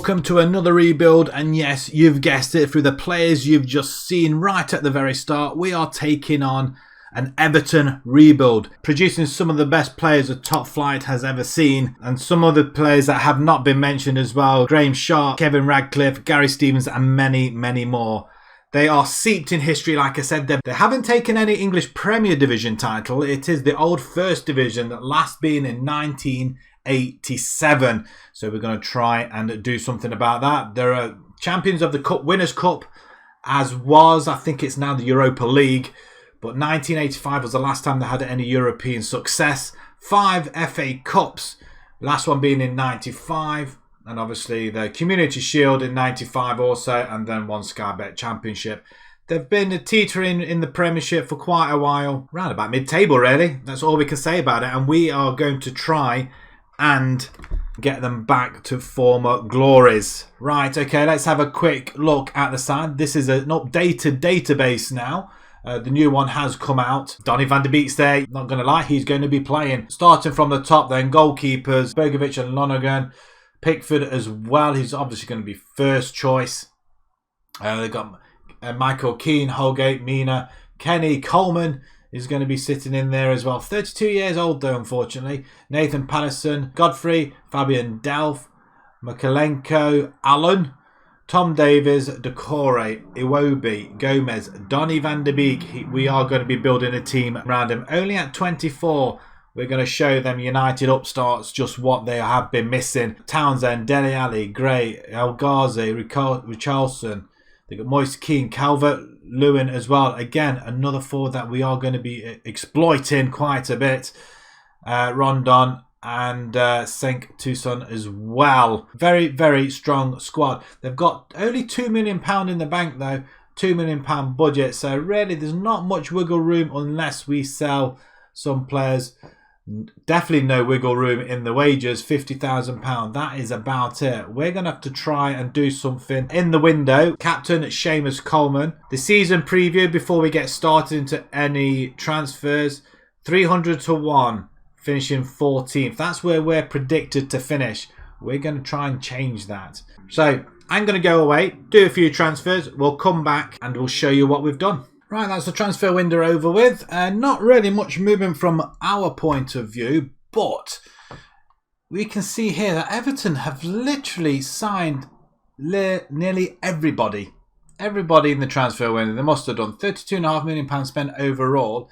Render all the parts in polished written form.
welcome to another rebuild, and yes, you've guessed it, through the players you've just seen right at the very start, we are taking on an Everton rebuild, producing some of the best players the top flight has ever seen, and some other players that have not been mentioned as well: Graham Sharp, Kevin Radcliffe, Gary Stevens, and many, many more. They are seeped in history, like I said. They haven't taken any English Premier Division title. It is the old First Division, that last being in 1987. So we're going to try and do something about that. There are champions of the Cup, Winners' Cup, as was, I think it's now the Europa League. But 1985 was the last time they had any European success. 5 FA Cups, last one being in 95. And obviously the Community Shield in 95 also, and then one Sky Bet Championship. They've been teetering in the Premiership for quite a while. Round about mid-table, really. That's all we can say about it. And we are going to try and get them back to former glories. Right, okay, let's have a quick look at the side. This is an updated database now. The new one has come out. Donny van de Beek's there. Not going to lie, he's going to be playing. Starting from the top then, goalkeepers, Bergovic and Lonergan. Pickford as well. He's obviously going to be first choice. They've got Michael Keane, Holgate, Mina. Kenny Coleman is going to be sitting in there as well. 32 years old though, unfortunately. Nathan Patterson, Godfrey, Fabian Delph, Makalenko, Allen, Tom Davies, Decore, Iwobi, Gomez, Donny van de Beek. We are going to be building a team around him. Only at 24. We're going to show them United upstarts just what they have been missing. Townsend, Dele Alli, Gray, El Ghazi, Richarlison. They've got Moise Keane, Calvert Lewin as well. Again, another forward that we are going to be exploiting quite a bit. Rondon and Senk Tucson as well. Very, very strong squad. They've got only £2 million in the bank though. £2 million budget. So really there's not much wiggle room unless we sell some players. Definitely no wiggle room in the wages. £50,000. That is about it. We're going to have to try and do something in the window. Captain Seamus Coleman. The season preview before we get started into any transfers. 300 to 1. Finishing 14th. That's where we're predicted to finish. We're going to try and change that. So I'm going to go away, do a few transfers. We'll come back and we'll show you what we've done. Right, that's the transfer window over with. Not really much movement from our point of view, but we can see here that Everton have literally signed nearly everybody. Everybody in the transfer window. They must have done £32.5 million spent overall.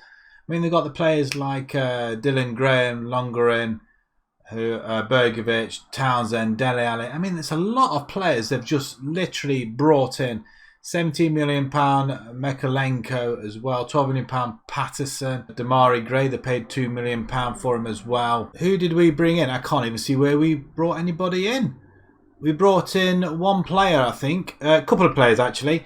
I mean, they've got the players like Dylan Graham, Longerin, Bergovic, Townsend, Dele Alli. I mean, it's a lot of players they've just literally brought in. £17 million Mekalenko as well. £12 million Patterson. Damari Gray, they paid £2 million for him as well. Who did we bring in? I can't even see where we brought anybody in. We brought in one player, I think. A couple of players, actually.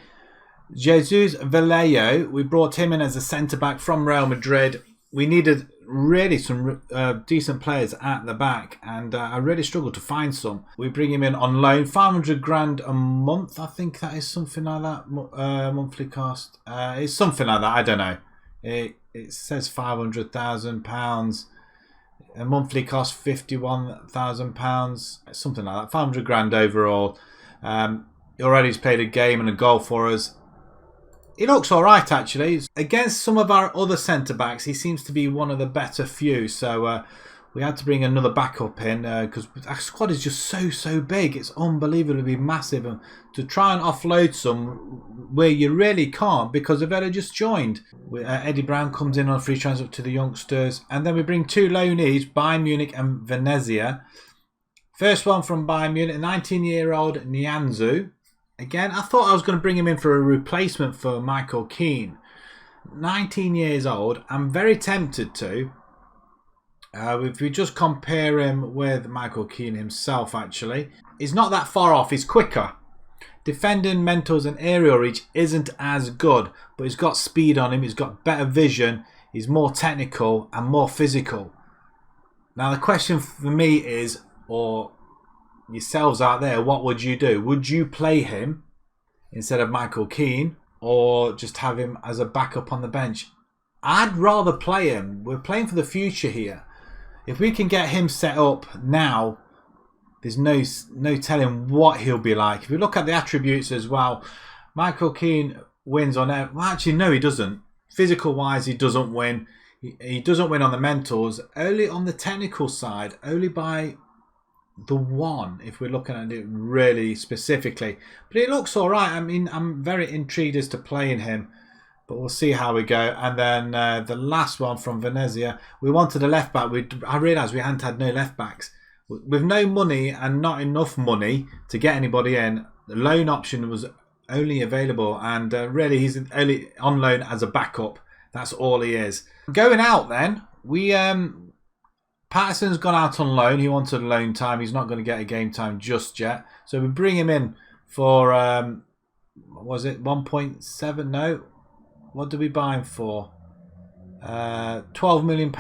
Jesus Vallejo. We brought him in as a centre-back from Real Madrid. We needed really some decent players at the back, and I really struggled to find some. We bring him in on loan, £500,000 a month. I think that is something like that. Monthly cost. It's something like that. I don't know. It says £500,000. A monthly cost £51,000. Something like that. £500,000 overall. Already he's played a game and a goal for us. He looks alright actually. Against some of our other centre-backs, he seems to be one of the better few. So we had to bring another backup in because our squad is just so big. It's unbelievably massive. And to try and offload some where you really can't because they've only just joined. Eddie Brown comes in on a free transfer to the youngsters. And then we bring 2 loanees, Bayern Munich and Venezia. First one from Bayern Munich, 19-year-old Nianzou. Again, I thought I was going to bring him in for a replacement for Michael Keane. 19 years old. I'm very tempted to. If we just compare him with Michael Keane himself, actually. He's not that far off. He's quicker. Defending, mentals and aerial reach isn't as good. But he's got speed on him. He's got better vision. He's more technical and more physical. Now, the question for me is, or yourselves out there, what would you do? Would you play him instead of Michael Keane or just have him as a backup on the bench? I'd rather play him. We're playing for the future here. If we can get him set up now there's no telling what he'll be like. If we look at the attributes as well, Michael Keane wins on it. Well, actually, no, he doesn't. Physical-wise, he doesn't win. He doesn't win on the mentals. Only on the technical side, only by the one, if we're looking at it really specifically. But it looks all right. I mean, I'm very intrigued as to playing him. But we'll see how we go. And then the last one from Venezia. We wanted a left-back. I realised we hadn't had no left-backs. With no money and not enough money to get anybody in, the loan option was only available. And really, he's only on loan as a backup. That's all he is. Going out then, Patterson's gone out on loan. He wanted loan time. He's not going to get a game time just yet. So we bring him in for, what was it, 1.7? No. What did we buy him for? £12 million.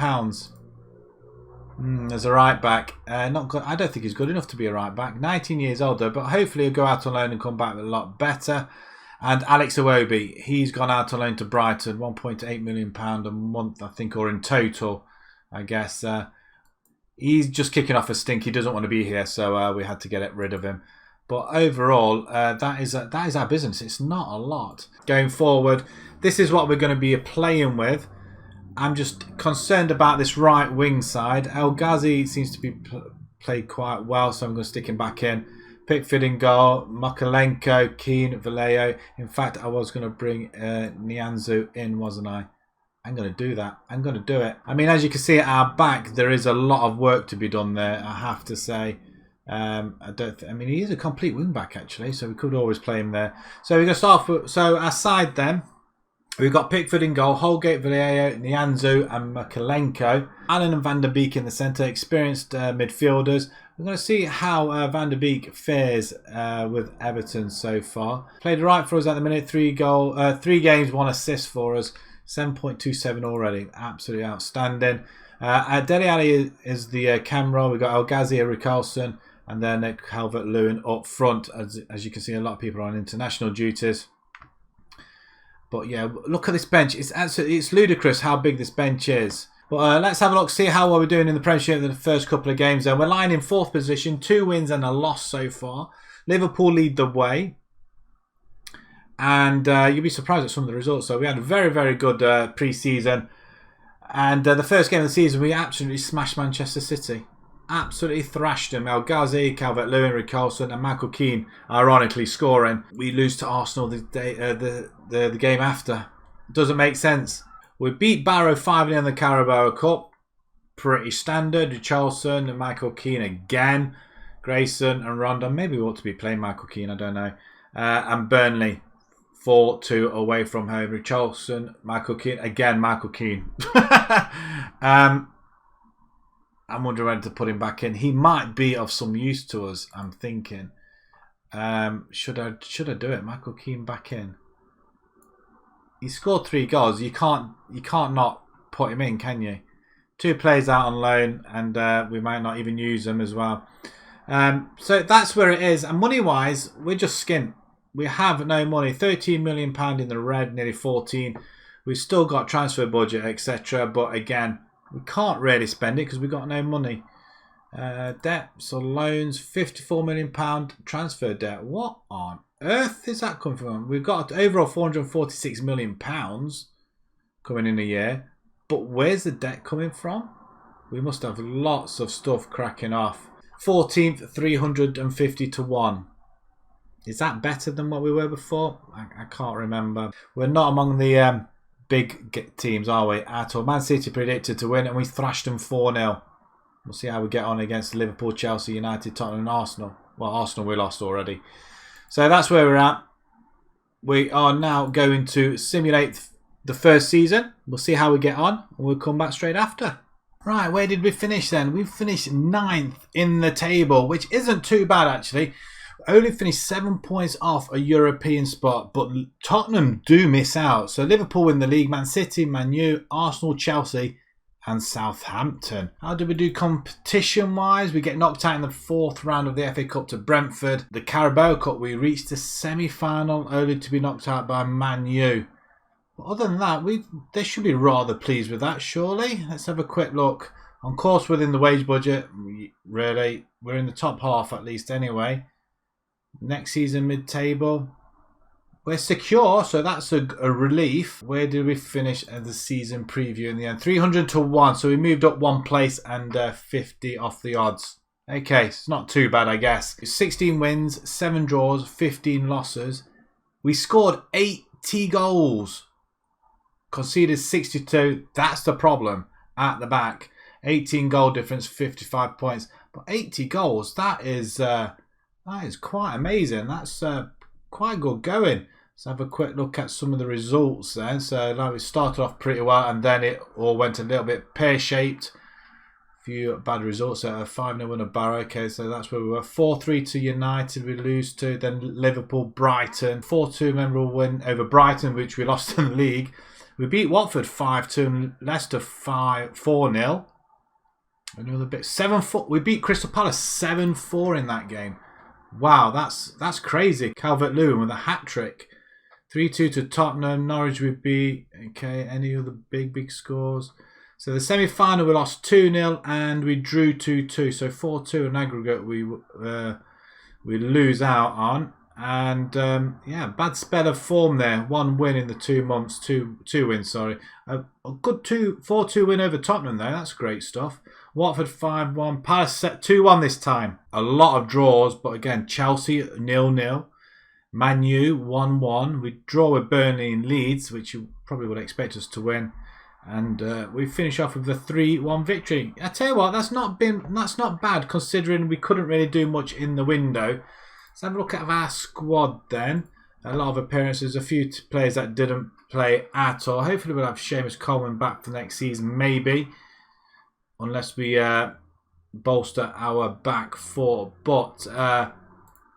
As a right back. Not good. I don't think he's good enough to be a right back. 19 years older, but hopefully he'll go out on loan and come back a lot better. And Alex Iwobi, he's gone out on loan to Brighton, £1.8 million a month, I think, or in total, I guess. He's just kicking off a stink. He doesn't want to be here, so we had to get rid of him. But overall, that is our business. It's not a lot. Going forward, this is what we're going to be playing with. I'm just concerned about this right wing side. El Ghazi seems to be played quite well, so I'm going to stick him back in. Pickford in goal, Mokalenko, Keane, Vallejo. In fact, I was going to bring Nianzou in, wasn't I? I'm going to do that. I'm going to do it. I mean, as you can see at our back, there is a lot of work to be done there, I have to say. I mean, he is a complete wing back, actually, so we could always play him there. So we're going to start with, so our side then. We've got Pickford in goal, Holgate, Vallejo, Nianzou and Mokalenko. Allen and Van der Beek in the centre, experienced midfielders. We're going to see how Van der Beek fares with Everton so far. Played right for us at the minute, 3 games, 1 assist for us. 7.27 already, absolutely outstanding. Dele Alli is the camera. We've got El Ghazi, Richarlison, and then Calvert Lewin up front. As you can see, a lot of people are on international duties. But yeah, look at this bench. It's ludicrous how big this bench is. But let's have a look, see how well we're doing in the Premiership in the first couple of games. We're lying in 4th position, 2 wins and a loss so far. Liverpool lead the way. And you'll be surprised at some of the results. So we had a very, very good pre-season. And the first game of the season, we absolutely smashed Manchester City. Absolutely thrashed them. El Ghazi, Calvert Lewin, Richarlison and Michael Keane ironically scoring. We lose to Arsenal the game after. Doesn't make sense. We beat Barrow 5-0 in the Carabao Cup. Pretty standard. Richarlison and Michael Keane again. Grayson and Rondon. Maybe we ought to be playing Michael Keane, I don't know. And Burnley 4-2 away from home. Richarlison, Michael Keane. Again, Michael Keane. I'm wondering whether to put him back in. He might be of some use to us, I'm thinking. Should I do it? Michael Keane back in. He scored 3 goals. You can't not put him in, can you? 2 players out on loan, and we might not even use them as well. So that's where it is. And money-wise, we're just skint. We have no money. £13 million in the red, nearly 14. We've still got transfer budget, etc. But again, we can't really spend it because we've got no money. Debts or loans, £54 million transfer debt. What on earth is that coming from? We've got overall £446 million coming in a year. But where's the debt coming from? We must have lots of stuff cracking off. 14th, 350 to 1. Is that better than what we were before? I can't remember. We're not among the big teams, are we, at all? Man City predicted to win and we thrashed them 4-0. We'll see how we get on against Liverpool, Chelsea, United, Tottenham and Arsenal. Well, Arsenal we lost already. So that's where we're at. We are now going to simulate the first season. We'll see how we get on and we'll come back straight after. Right, where did we finish then? We finished 9th in the table, which isn't too bad actually. Only finished 7 points off a European spot, but Tottenham do miss out. So Liverpool win the league, Man City, Man U, Arsenal, Chelsea and Southampton. How did we do competition-wise? We get knocked out in the 4th round of the FA Cup to Brentford. The Carabao Cup, we reached the semi-final, only to be knocked out by Man U. But other than that, they should be rather pleased with that, surely. Let's have a quick look. On course within the wage budget, really. We're in the top half at least anyway. Next season mid-table. We're secure, so that's a relief. Where did we finish at the season preview in the end? 300 to 1, so we moved up 1 place and 50 off the odds. Okay, it's not too bad, I guess. 16 wins, 7 draws, 15 losses. We scored 80 goals. Conceded 62. That's the problem at the back. 18 goal difference, 55 points. But 80 goals, that is quite amazing. That's quite good going. Let's have a quick look at some of the results then. So like we started off pretty well and then it all went a little bit pear-shaped. A few bad results. 5-0 win of Barrow. Okay, so that's where we were. 4-3 to United, we lose to. Then Liverpool, Brighton. 4-2 memorable win over Brighton, which we lost in the league. We beat Watford 5-2 and Leicester 4-0. Another bit. 7-4. We beat Crystal Palace 7-4 in that game. Wow, that's crazy. Calvert Lewin with a hat-trick. 3-2 to Tottenham. Norwich we beat. Okay, any other big scores? So the semi-final we lost 2-0 and we drew 2-2. So 4-2 in aggregate we lose out on. And yeah, bad spell of form there. 1 win in the 2 months. Two wins, sorry. A good 4-2 win over Tottenham there. That's great stuff. Watford 5-1. Palace set 2-1 this time. A lot of draws, but again, Chelsea 0-0. Man U 1-1. We draw with Burnley and Leeds, which you probably would expect us to win. And we finish off with a 3-1 victory. I tell you what, that's not bad considering we couldn't really do much in the window. Let's have a look at our squad then. A lot of appearances, a few players that didn't play at all. Hopefully we'll have Seamus Coleman back for next season, maybe. Unless we bolster our back four. But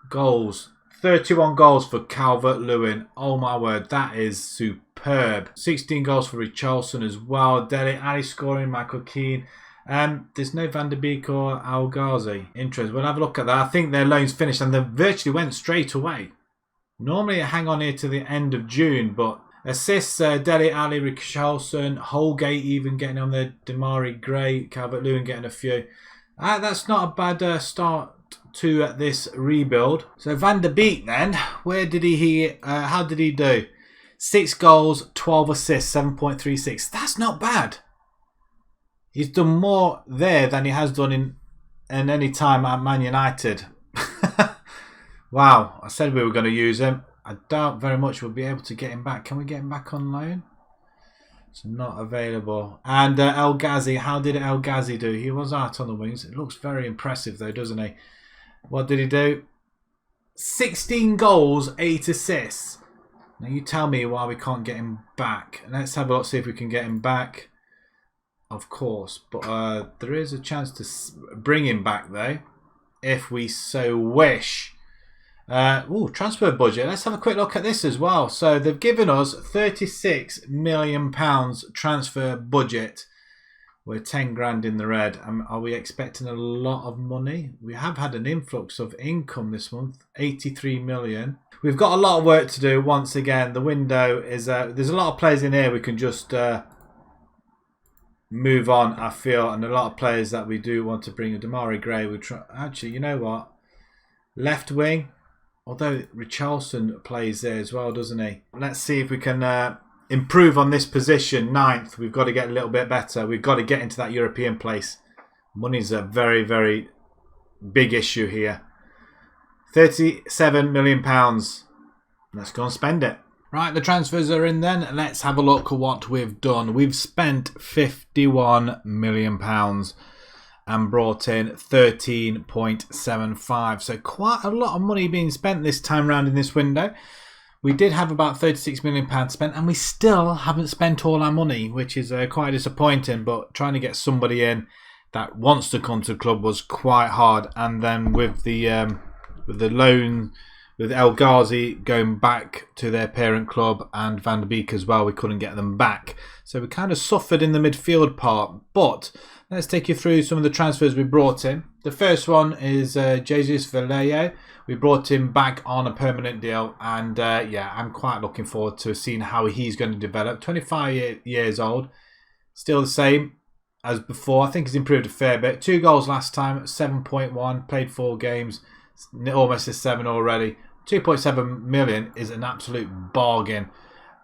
goals. 31 goals for Calvert Lewin. Oh my word, that is superb. 16 goals for Richarlison as well. Dele Alli scoring, Michael Keane. There's no Van der Beek or El Ghazi. Interesting. We'll have a look at that. I think their loans finished and they virtually went straight away. Normally I hang on here to the end of June, but assists, Dele Alli, Richarlison, Holgate even getting on there, Damari Gray, Calvert Lewin getting a few. That's not a bad start to this rebuild. So Van der Beek then, where did how did he do? 6 goals, 12 assists, 7.36. That's not bad. He's done more there than he has done in any time at Man United. Wow, I said we were going to use him. I doubt very much we'll be able to get him back. Can we get him back on loan? It's not available. And El Ghazi, how did El Ghazi do? He was out on the wings. It looks very impressive though, doesn't he? What did he do? 16 goals, 8 assists. Now you tell me why we can't get him back. Let's have a look, see if we can get him back. Of course, but there is a chance to bring him back though, if we so wish. Transfer budget. Let's have a quick look at this as well. So they've given us £36 million transfer budget. We're 10 grand in the red. Are we expecting a lot of money? We have had an influx of income this month, 83 million. We've got a lot of work to do. Once again, the window is there's a lot of players in here we can just move on, I feel, and a lot of players that we do want to bring. Damari Gray, actually, you know what? Left wing, although Richarlison plays there as well, doesn't he? Let's see if we can improve on this position. 9th, we've got to get a little bit better. We've got to get into that European place. Money's a very, very big issue here. £37 million. Let's go and spend it. Right, the transfers are in then. Let's have a look at what we've done. We've spent £51 million and brought in 13.75. So quite a lot of money being spent this time round in this window. We did have about £36 million spent and we still haven't spent all our money, which is quite disappointing. But trying to get somebody in that wants to come to the club was quite hard. And then with the loan, with El Ghazi going back to their parent club and Van der Beek as well, we couldn't get them back. So we kind of suffered in the midfield part. But let's take you through some of the transfers we brought in. The first one is Jesus Vallejo. We brought him back on a permanent deal. And yeah, I'm quite looking forward to seeing how he's going to develop. 25 years old. Still the same. as before. I think he's improved a fair bit. 2 goals last time, 7.1, played 4 games, almost a 7 already. 2.7 million is an absolute bargain.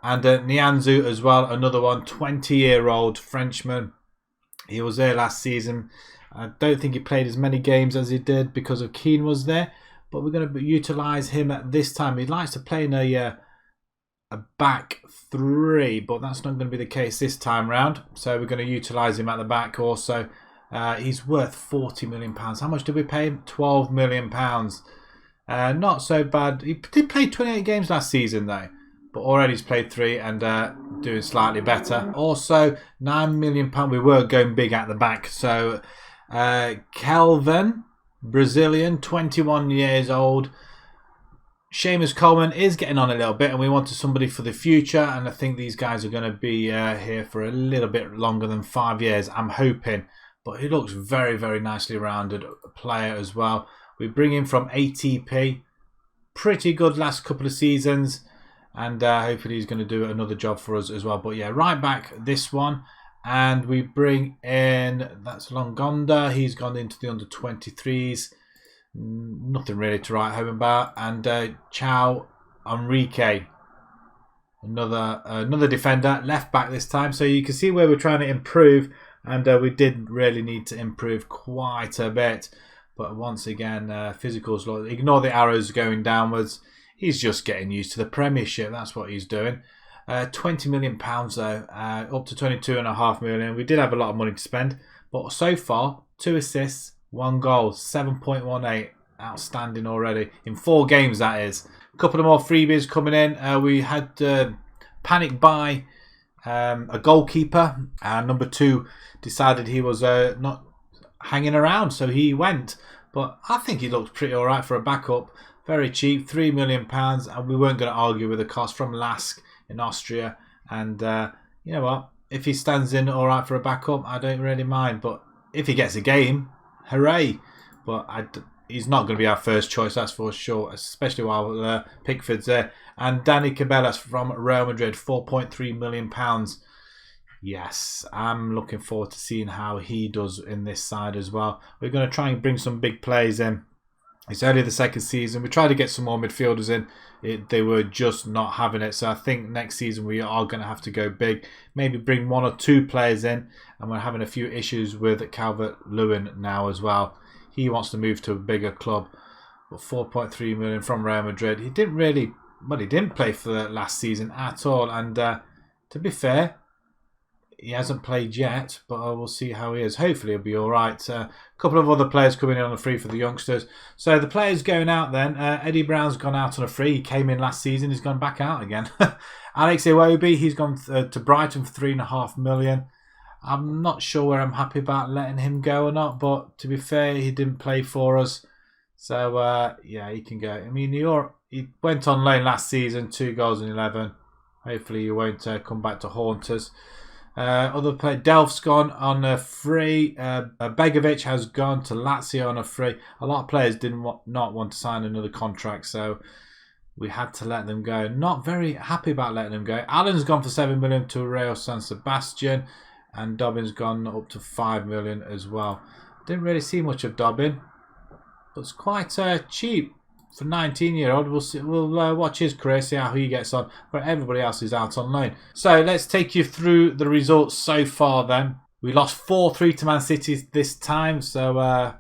And Nianzou as well, another one, 20-year-old Frenchman. He was there last season. I don't think he played as many games as he did because of Keane was there. But we're going to utilise him at this time. He likes to play in a back 3, but that's not going to be the case this time round. So we're going to utilise him at the back also. He's worth £40 million. How much did we pay him? £12 million. Not so bad. He did play 28 games last season though. But already he's played 3 and doing slightly better. Also, £9 million. We were going big at the back. So, Calvin, Brazilian, 21 years old. Seamus Coleman is getting on a little bit, and we wanted somebody for the future. And I think these guys are going to be here for a little bit longer than 5 years, I'm hoping. But he looks very, very nicely rounded player as well. We bring him from ATP. Pretty good last couple of seasons. And hopefully he's going to do another job for us as well. But yeah, right back this one. And we bring in, that's Longonda. He's gone into the under-23s. Nothing really to write home about. And Chow Enrique. Another defender. Left back this time. So you can see where we're trying to improve. And we did really need to improve quite a bit. But once again, physicals, ignore the arrows going downwards. He's just getting used to the Premiership. That's what he's doing. £20 million though, up to 22.5 million. We did have a lot of money to spend, but so far 2 assists, 1 goal, 7.18, outstanding already in 4 games. That is. A couple of more freebies coming in. We had panic buy a goalkeeper, and number 2 decided he was not hanging around, so he went. But I think he looked pretty alright for a backup. Very cheap, £3 million, and we weren't going to argue with the cost from Lask in Austria. And you know what? If he stands in all right for a backup, I don't really mind. But if he gets a game, hooray! But he's not going to be our first choice, that's for sure, especially while Pickford's there. And Danny Cabellas from Real Madrid, £4.3 million. Yes, I'm looking forward to seeing how he does in this side as well. We're going to try and bring some big players in. It's only the second season. We tried to get some more midfielders in. They were just not having it. So I think next season we are going to have to go big. Maybe bring 1 or 2 players in. And we're having a few issues with Calvert Lewin now as well. He wants to move to a bigger club. But 4.3 million from Real Madrid. He didn't play for the last season at all. And to be fair, he hasn't played yet, but we'll see how he is. Hopefully he'll be all right. A couple of other players coming in on a free for the youngsters. So the players going out then. Eddie Brown's gone out on a free. He came in last season. He's gone back out again. Alex Iwobi, he's gone to Brighton for £3.5 million. I'm not sure where I'm happy about letting him go or not, but to be fair, he didn't play for us. So, yeah, he can go. I mean, he went on loan last season, 2 goals and 11. Hopefully he won't come back to haunt us. Other player, Delph's gone on a free. Begovic has gone to Lazio on a free. A lot of players not want to sign another contract, so we had to let them go. Not very happy about letting them go. Allen's gone for £7 million to Real San Sebastian, and Dobbin's gone up to £5 million as well. Didn't really see much of Dobbin, but it's quite cheap for 19-year-old. We'll see, we'll watch his career, see how he gets on. But everybody else is out on loan. So let's take you through the results so far then. We lost 4-3 to Man City this time. So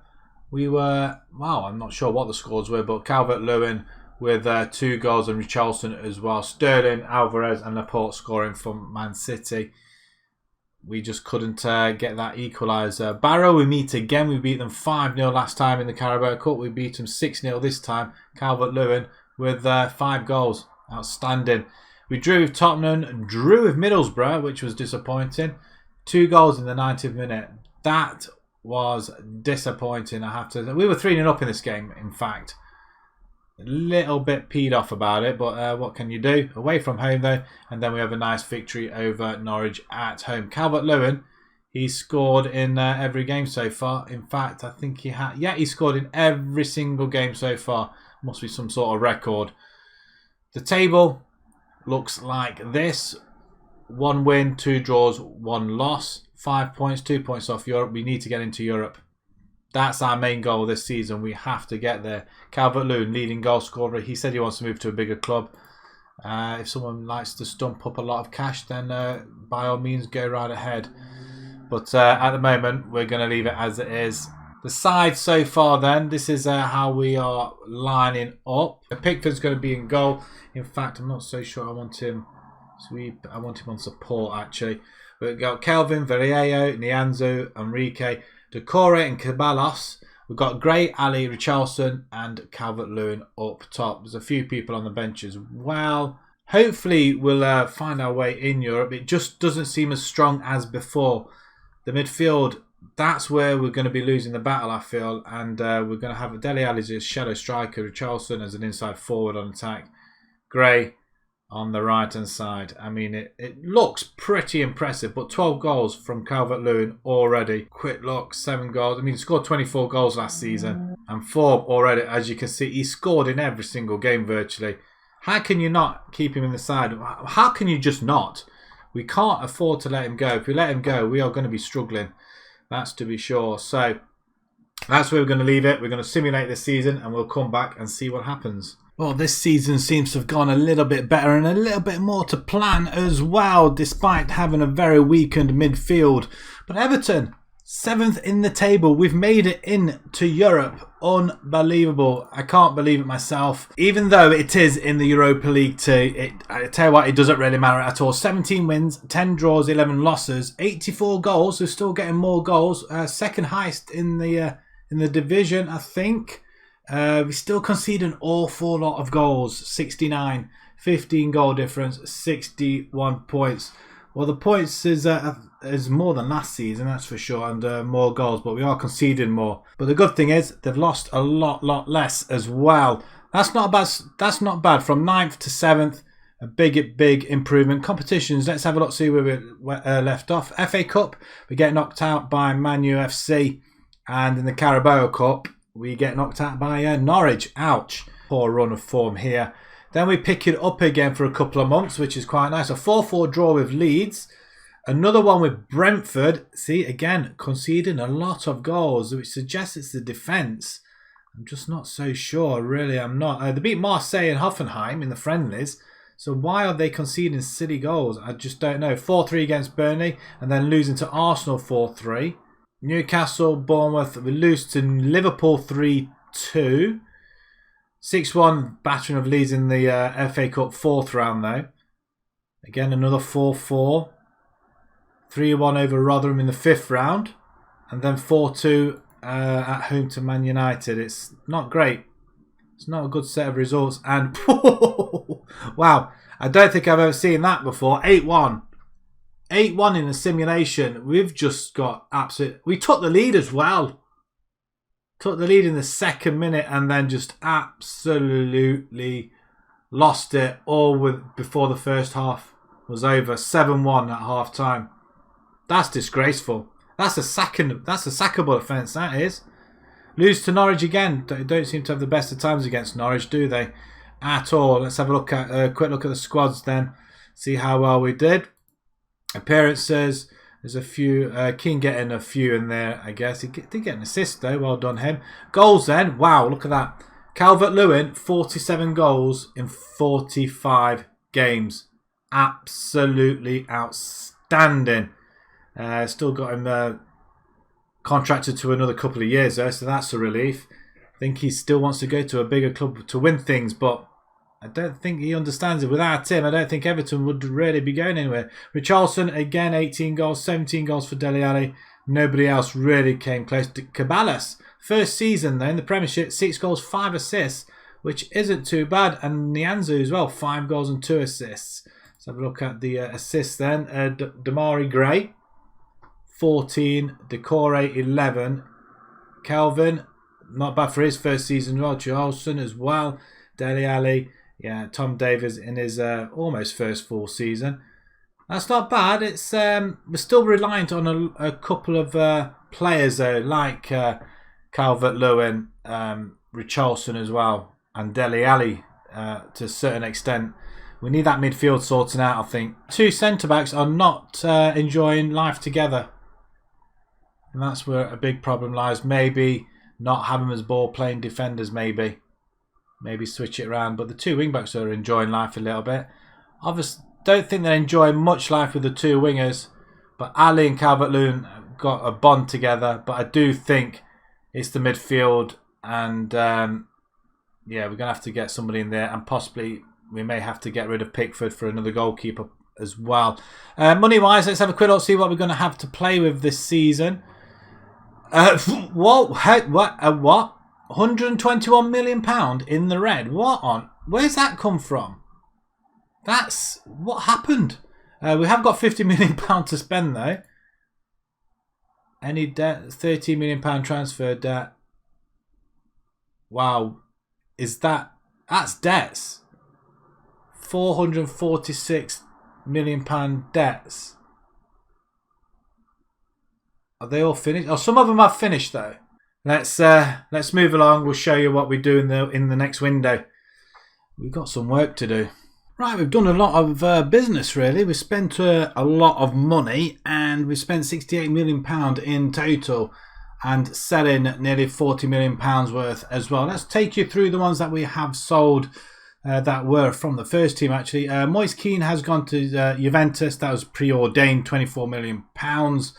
we were, well, I'm not sure what the scores were, but Calvert Lewin with 2 goals and Richarlison as well. Sterling, Alvarez and Laporte scoring from Man City. We just couldn't get that equaliser. Barrow, we meet again. We beat them 5-0 last time in the Carabao Cup. We beat them 6-0 this time. Calvert Lewin with 5 goals. Outstanding. We drew with Tottenham, drew with Middlesbrough, which was disappointing. 2 goals in the 90th minute. That was disappointing, I have to say. We were 3-0 up in this game, in fact. A little bit peed off about it, but what can you do? Away from home though, and then we have a nice victory over Norwich at home. Calvert Lewin, he scored in every game so far. In fact, I think he had, yeah, he scored in every single game so far. Must be some sort of record. The table looks like this: 1 win, 2 draws, 1 loss. 5 points, 2 points off Europe. We need to get into Europe. That's our main goal this season. We have to get there. Calvert Lewin, leading goal scorer. He said he wants to move to a bigger club. If someone likes to stump up a lot of cash, then by all means, go right ahead. But at the moment, we're going to leave it as it is. The side so far then, this is how we are lining up. Pickford's going to be in goal. In fact, I'm not so sure I want him sweep. I want him on support, actually. We've got Kelvin, Verreio, Nianzo, Enrique, Decore and Caballos. We've got Gray, Ali, Richarlison and Calvert Lewin up top. There's a few people on the bench as well. Hopefully we'll find our way in Europe. It just doesn't seem as strong as before. The midfield, that's where we're going to be losing the battle, I feel. And we're going to have Dele Alli as a shadow striker, Richarlison as an inside forward on attack. Gray on the right hand side. I mean, it looks pretty impressive, but 12 goals from Calvert Lewin already. Quick look, 7 goals. I mean, he scored 24 goals last season and 4 already. As you can see, he scored in every single game virtually. How can you not keep him in the side? How can you just not? We can't afford to let him go. If we let him go, we are going to be struggling. That's to be sure. So that's where we're going to leave it. We're going to simulate this season and we'll come back and see what happens. Well, this season seems to have gone a little bit better and a little bit more to plan as well, despite having a very weakened midfield. But Everton, 7th in the table. We've made it into Europe. Unbelievable. I can't believe it myself. Even though it is in the Europa League too, I tell you what, it doesn't really matter at all. 17 wins, 10 draws, 11 losses, 84 goals. We're still getting more goals. Second highest in the division, I think. We still concede an awful lot of goals. 69, 15 goal difference, 61 points. Well, the points is more than last season, that's for sure, and more goals, but we are conceding more. But the good thing is they've lost a lot less as well. That's not bad. That's not bad. From 9th to 7th, a big improvement. Competitions. Let's have a look. See where we left off. FA Cup, we get knocked out by Man U FC, and in the Carabao Cup, we get knocked out by Norwich. Ouch. Poor run of form here. Then we pick it up again for a couple of months, which is quite nice. A 4-4 draw with Leeds. Another one with Brentford. See, again, conceding a lot of goals, which suggests it's the defence. I'm just not so sure. Really, I'm not. They beat Marseille and Hoffenheim in the friendlies. So why are they conceding silly goals? I just don't know. 4-3 against Burnley and then losing to Arsenal 4-3. Newcastle, Bournemouth. We lose to Liverpool 3-2. 6-1 battering of Leeds in the FA Cup 4th round though. Again, another 4-4. 3-1 over Rotherham in the 5th round. And then 4-2 at home to Man United. It's not great. It's not a good set of results. And wow, I don't think I've ever seen that before. 8-1. 8-1 in the simulation. We've just got absolute... We took the lead as well. Took the lead in the 2nd minute and then just absolutely lost it all before the first half was over. 7-1 at half time. That's disgraceful. That's a sackable offence, that is. Lose to Norwich again. They don't seem to have the best of times against Norwich, do they? At all. Let's have a look at a quick look at the squads then. See how well we did. Appearances. There's a few. King getting a few in there, I guess. He did get an assist though. Well done him. Goals then. Wow, look at that. Calvert Lewin, 47 goals in 45 games. Absolutely outstanding. Still got him contracted to another couple of years though, so that's a relief. I think he still wants to go to a bigger club to win things, but I don't think he understands it. Without him, I don't think Everton would really be going anywhere. Richarlison, again, 18 goals, 17 goals for Dele Alli. Nobody else really came close. Caballos, first season though in the Premiership, 6 goals, 5 assists, which isn't too bad. And Nianzo as well, 5 goals and 2 assists. Let's have a look at the assists then. Damari Gray, 14. Decore, 11. Kelvin, not bad for his first season as well. Charleston as well. Dele Alli. Yeah, Tom Davies in his almost first full season. That's not bad. It's we're still reliant on a couple of players though, like Calvert Lewin, Richarlison as well, and Dele Alli to a certain extent. We need that midfield sorting out, I think. 2 centre backs are not enjoying life together. And that's where a big problem lies. Maybe not have them as ball-playing defenders, maybe switch it around. But the two wing-backs are enjoying life a little bit. Obviously, don't think they're enjoying much life with the two wingers. But Ali and Calvert Lewin got a bond together. But I do think it's the midfield. And yeah, we're going to have to get somebody in there. And possibly we may have to get rid of Pickford for another goalkeeper as well. Money-wise, let's have a quick look, see what we're going to have to play with this season. What? 121 million pound in the red. What on? Where's that come from? That's what happened. We have got 50 million pound to spend though. Any debt? 13 million pound transfer debt. Wow, that's debts? 446 million pound debts. Are they all finished? Oh, some of them have finished though. Let's move along. We'll show you what we do in the next window. We've got some work to do. Right, we've done a lot of business really. We spent a lot of money, and we spent 68 million pound in total, and selling nearly 40 million pounds worth as well. Let's take you through the ones that we have sold. That were from the first team actually. Moise Kean has gone to Juventus. That was preordained, 24 million pounds.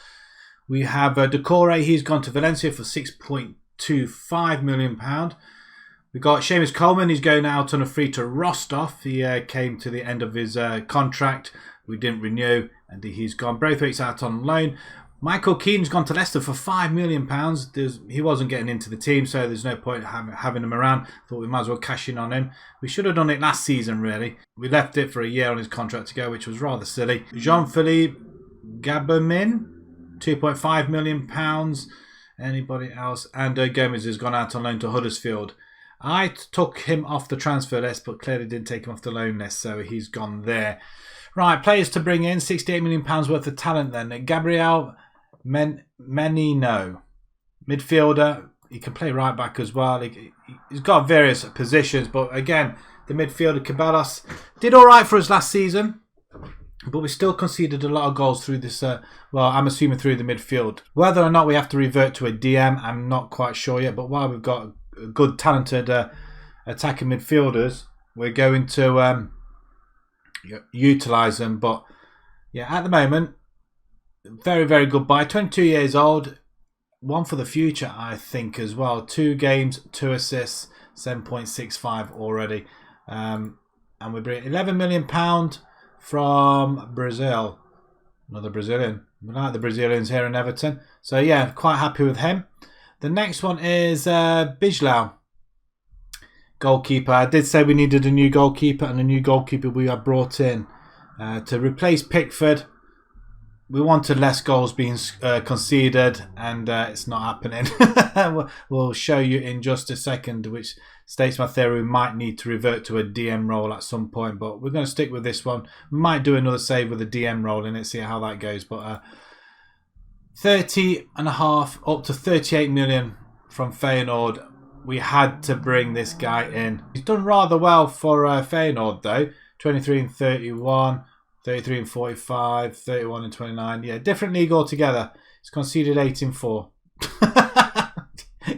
We have Decore. He's gone to Valencia for 6.25 million pound. We got Seamus Coleman. He's going out on a free to Rostov. He came to the end of his contract. We didn't renew, and he's gone. Braithwaite's out on loan. Michael Keane's gone to Leicester for £5 million. He wasn't getting into the team, so there's no point having him around. Thought we might as well cash in on him. We should have done it last season, really. We left it for a year on his contract to go, which was rather silly. Jean-Philippe Gabermin, £2.5 million. Anybody else? And Gomez has gone out on loan to Huddersfield. I took him off the transfer list, but clearly didn't take him off the loan list, so he's gone there. Right, players to bring in, £68 million worth of talent then. Gabriel Menino, midfielder. He can play right back as well. He's got various positions, but again, the midfielder Caballos did all right for us last season, but we still conceded a lot of goals through this. Well, I'm assuming through the midfield. Whether or not we have to revert to a DM, I'm not quite sure yet. But while we've got good, talented attacking midfielders, we're going to utilise them. But yeah, at the moment, very, very good buy. 22 years old. One for the future, I think, as well. 2 games, 2 assists, 7.65 already. And we bring £11 million from Brazil. Another Brazilian. We like the Brazilians here in Everton. So, yeah, quite happy with him. The next one is Bijlau. Goalkeeper. I did say we needed a new goalkeeper, and a new goalkeeper we have brought in to replace Pickford. We wanted less goals being conceded, and it's not happening. We'll show you in just a second, which states my theory we might need to revert to a DM role at some point, but we're going to stick with this one. We might do another save with a DM role in it, see how that goes. But 30.5 up to 38 million from Feyenoord. We had to bring this guy in. He's done rather well for Feyenoord though. 23 and 31. 33 and 45, 31 and 29. Yeah, different league altogether. He's conceded 8 in 4.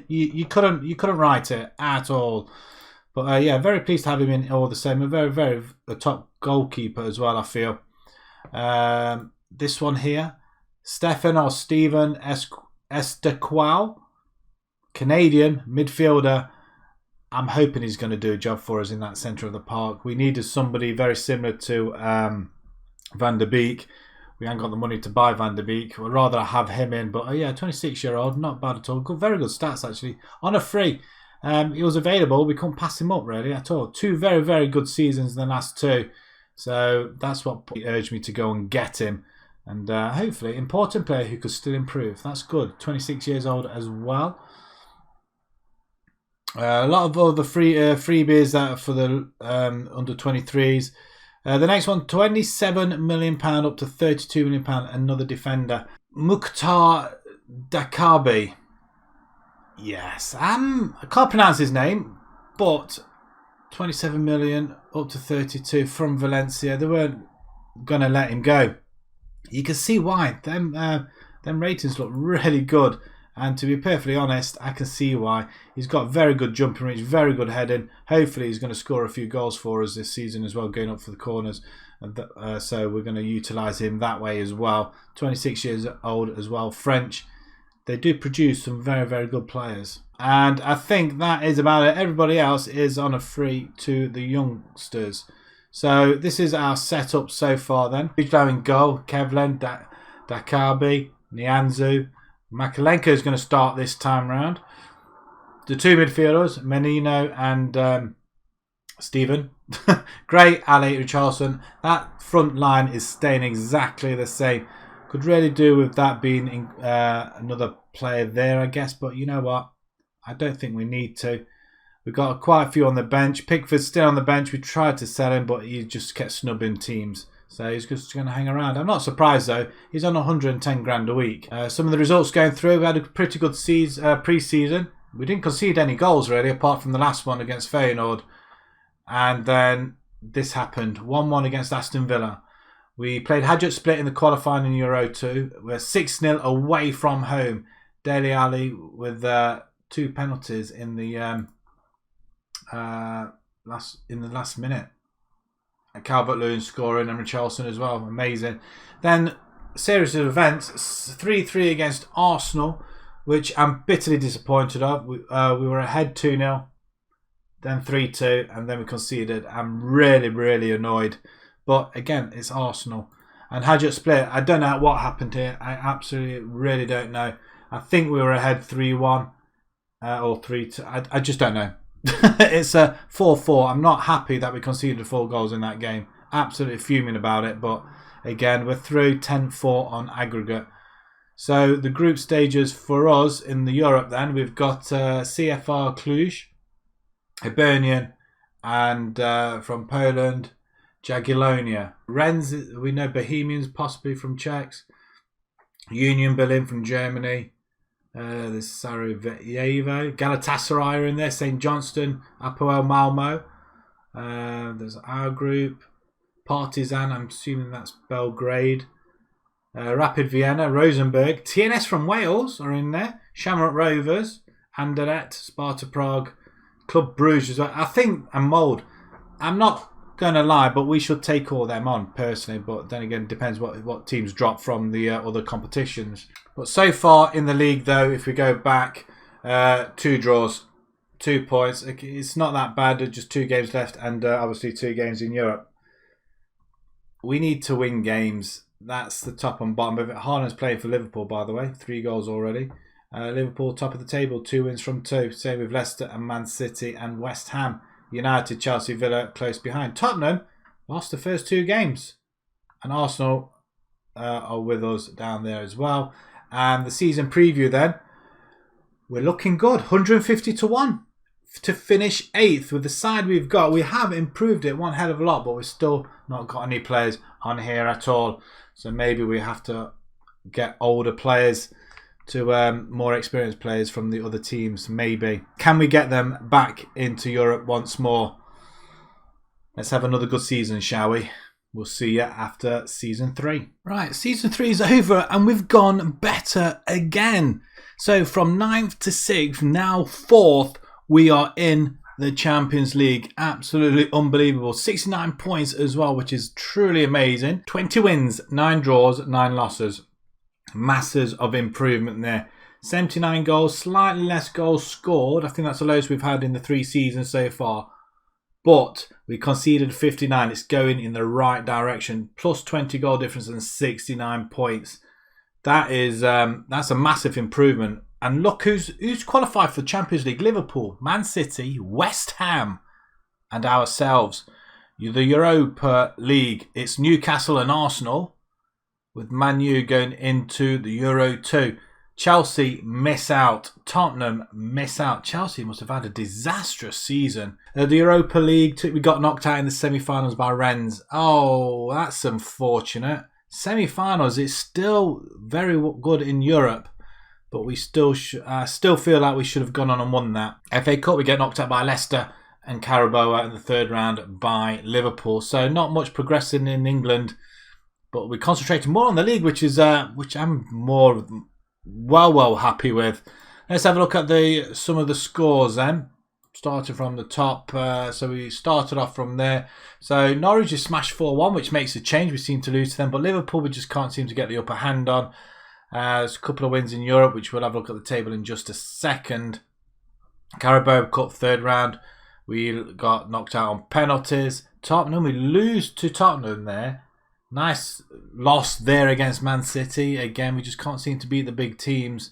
you couldn't write it at all. But yeah, very pleased to have him in all the same. A top goalkeeper as well, I feel. This one here, Stephen Estequao, Canadian midfielder. I'm hoping he's going to do a job for us in that centre of the park. We needed somebody very similar to Van der Beek. We haven't got the money to buy Van der Beek. We'd rather have him in. But yeah, 26-year-old, not bad at all. Good, very good stats actually. On a free, he was available. We couldn't pass him up really at all. 2 very, very good seasons in the last 2. So that's what urged me to go and get him. And hopefully, important player who could still improve. That's good. 26 years old as well. A lot of other freebies that for the under 23s. The next one, £27 million up to £32 million. Another defender, Mukhtar Dakabi. Yes, I can't pronounce his name, but 27 million up to 32 from Valencia. They weren't going to let him go. You can see why. Them them ratings look really good. And to be perfectly honest, I can see why. He's got very good jumping reach, very good heading. Hopefully he's going to score a few goals for us this season as well, going up for the corners. So we're going to utilise him that way as well. 26 years old as well. French. They do produce some very, very good players. And I think that is about it. Everybody else is on a free to the youngsters. So this is our setup so far then. Bijlow in goal. Kevlin, Dakabi, Nianzou. Makalenko is going to start this time round. The two midfielders, Menino and Stephen. Gray, Ali, Richarlison. That front line is staying exactly the same. Could really do with that being another player there, I guess. But you know what? I don't think we need to. We've got quite a few on the bench. Pickford's still on the bench. We tried to sell him, but he just kept snubbing teams. So he's just going to hang around. I'm not surprised, though. He's on 110 grand a week. Some of the results going through. We had a pretty good pre-season. We didn't concede any goals, really, apart from the last one against Feyenoord. And then this happened. 1-1 against Aston Villa. We played Hadjot Split in the qualifying in Euro 2. We're 6-0 away from home. Dele Alli with 2 penalties in the last minute. And Calvert Lewin scoring and Richarlison as well. Amazing. Then series of events. 3-3 against Arsenal, which I'm bitterly disappointed of. We were ahead 2-0. Then 3-2. And then we conceded. I'm really, really annoyed. But again, it's Arsenal. And Hadjot Split. I don't know what happened here. I absolutely really don't know. I think we were ahead 3-1. Or 3-2. I just don't know. It's a 4-4. I'm not happy that we conceded 4 goals in that game. Absolutely fuming about it. But again, we're through 10-4 on aggregate. So the group stages for us in the Europe then, we've got CFR Cluj, Hibernian, and from Poland, Jagiellonia. Rennes, we know Bohemians possibly from Czechs. Union Berlin from Germany. There's Sarajevo. Galatasaray are in there. St. Johnston. Apoel Malmo. There's our group. Partizan, I'm assuming that's Belgrade. Rapid Vienna. Rosenborg. TNS from Wales are in there. Shamrock Rovers. Anderlecht. Sparta Prague. Club Bruges as well. I think, and Mold. I'm not going to lie, but we should take all them on personally. But then again, it depends what teams drop from the other competitions. But so far in the league, though, if we go back, 2 draws, 2 points. It's not that bad. There's just 2 games left, and obviously 2 games in Europe. We need to win games. That's the top and bottom of it. Haaland's playing for Liverpool, by the way. 3 goals already. Liverpool top of the table, 2 wins from 2. Same with Leicester and Man City and West Ham. United, Chelsea, Villa close behind. Tottenham lost the first 2 games. And Arsenal are with us down there as well. And the season preview then, we're looking good. 150-1 to finish 8th with the side we've got. We have improved it one hell of a lot, but we've still not got any players on here at all. So maybe we have to get older players to more experienced players from the other teams, maybe. Can we get them back into Europe once more? Let's have another good season, shall we? We'll see you after Season 3. Right, Season 3 is over and we've gone better again. So from 9th to 6th, now 4th, we are in the Champions League. Absolutely unbelievable. 69 points as well, which is truly amazing. 20 wins, 9 draws, 9 losses. Masses of improvement there. 79 goals, slightly less goals scored. I think that's the lowest we've had in the 3 seasons so far. But we conceded 59. It's going in the right direction. Plus 20 goal difference and 69 points. That's a massive improvement. And look who's qualified for the Champions League. Liverpool, Man City, West Ham and ourselves. The Europa League. It's Newcastle and Arsenal, with Man U going into the Euro 2. Chelsea miss out. Tottenham miss out. Chelsea must have had a disastrous season. The Europa League, we got knocked out in the semi-finals by Rennes. Oh, that's unfortunate. Semi-finals, it's still very good in Europe, but we still feel like we should have gone on and won that. FA Cup, we get knocked out by Leicester and Carabao in the 3rd round by Liverpool. So not much progressing in England But we concentrated more on the league, which I'm more well happy with. Let's have a look at some of the scores then. Started from the top, so we started off from there. So Norwich just smashed 4-1, which makes a change. We seem to lose to them, but Liverpool we just can't seem to get the upper hand on. There's a couple of wins in Europe, which we'll have a look at the table in just a second. Carabao Cup 3rd round, we got knocked out on penalties. Tottenham, we lose to Tottenham there. Nice loss there against Man City. Again, we just can't seem to beat the big teams.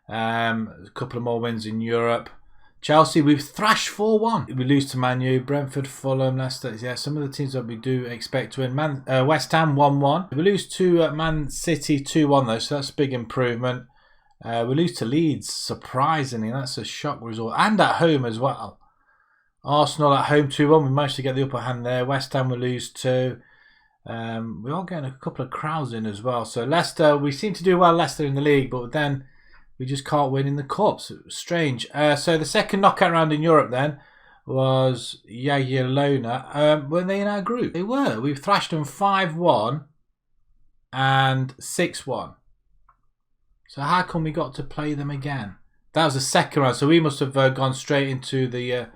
A couple of more wins in Europe. Chelsea, we've thrashed 4-1. We lose to Man U, Brentford, Fulham, Leicester. Yeah, some of the teams that we do expect to win. West Ham 1-1. We lose to Man City 2-1 though, so that's a big improvement. We lose to Leeds, surprisingly. That's a shock result. And at home as well. Arsenal at home 2-1. We managed to get the upper hand there. West Ham we lose to. We are getting a couple of crowds in as well. So Leicester, we seem to do well, Leicester in the league, but then we just can't win in the cups. Strange. So the second knockout round in Europe then was Jagiellona. Were they in our group? They were. We've thrashed them 5-1 and 6-1. So how come we got to play them again? That was the second round. So we must have gone straight into the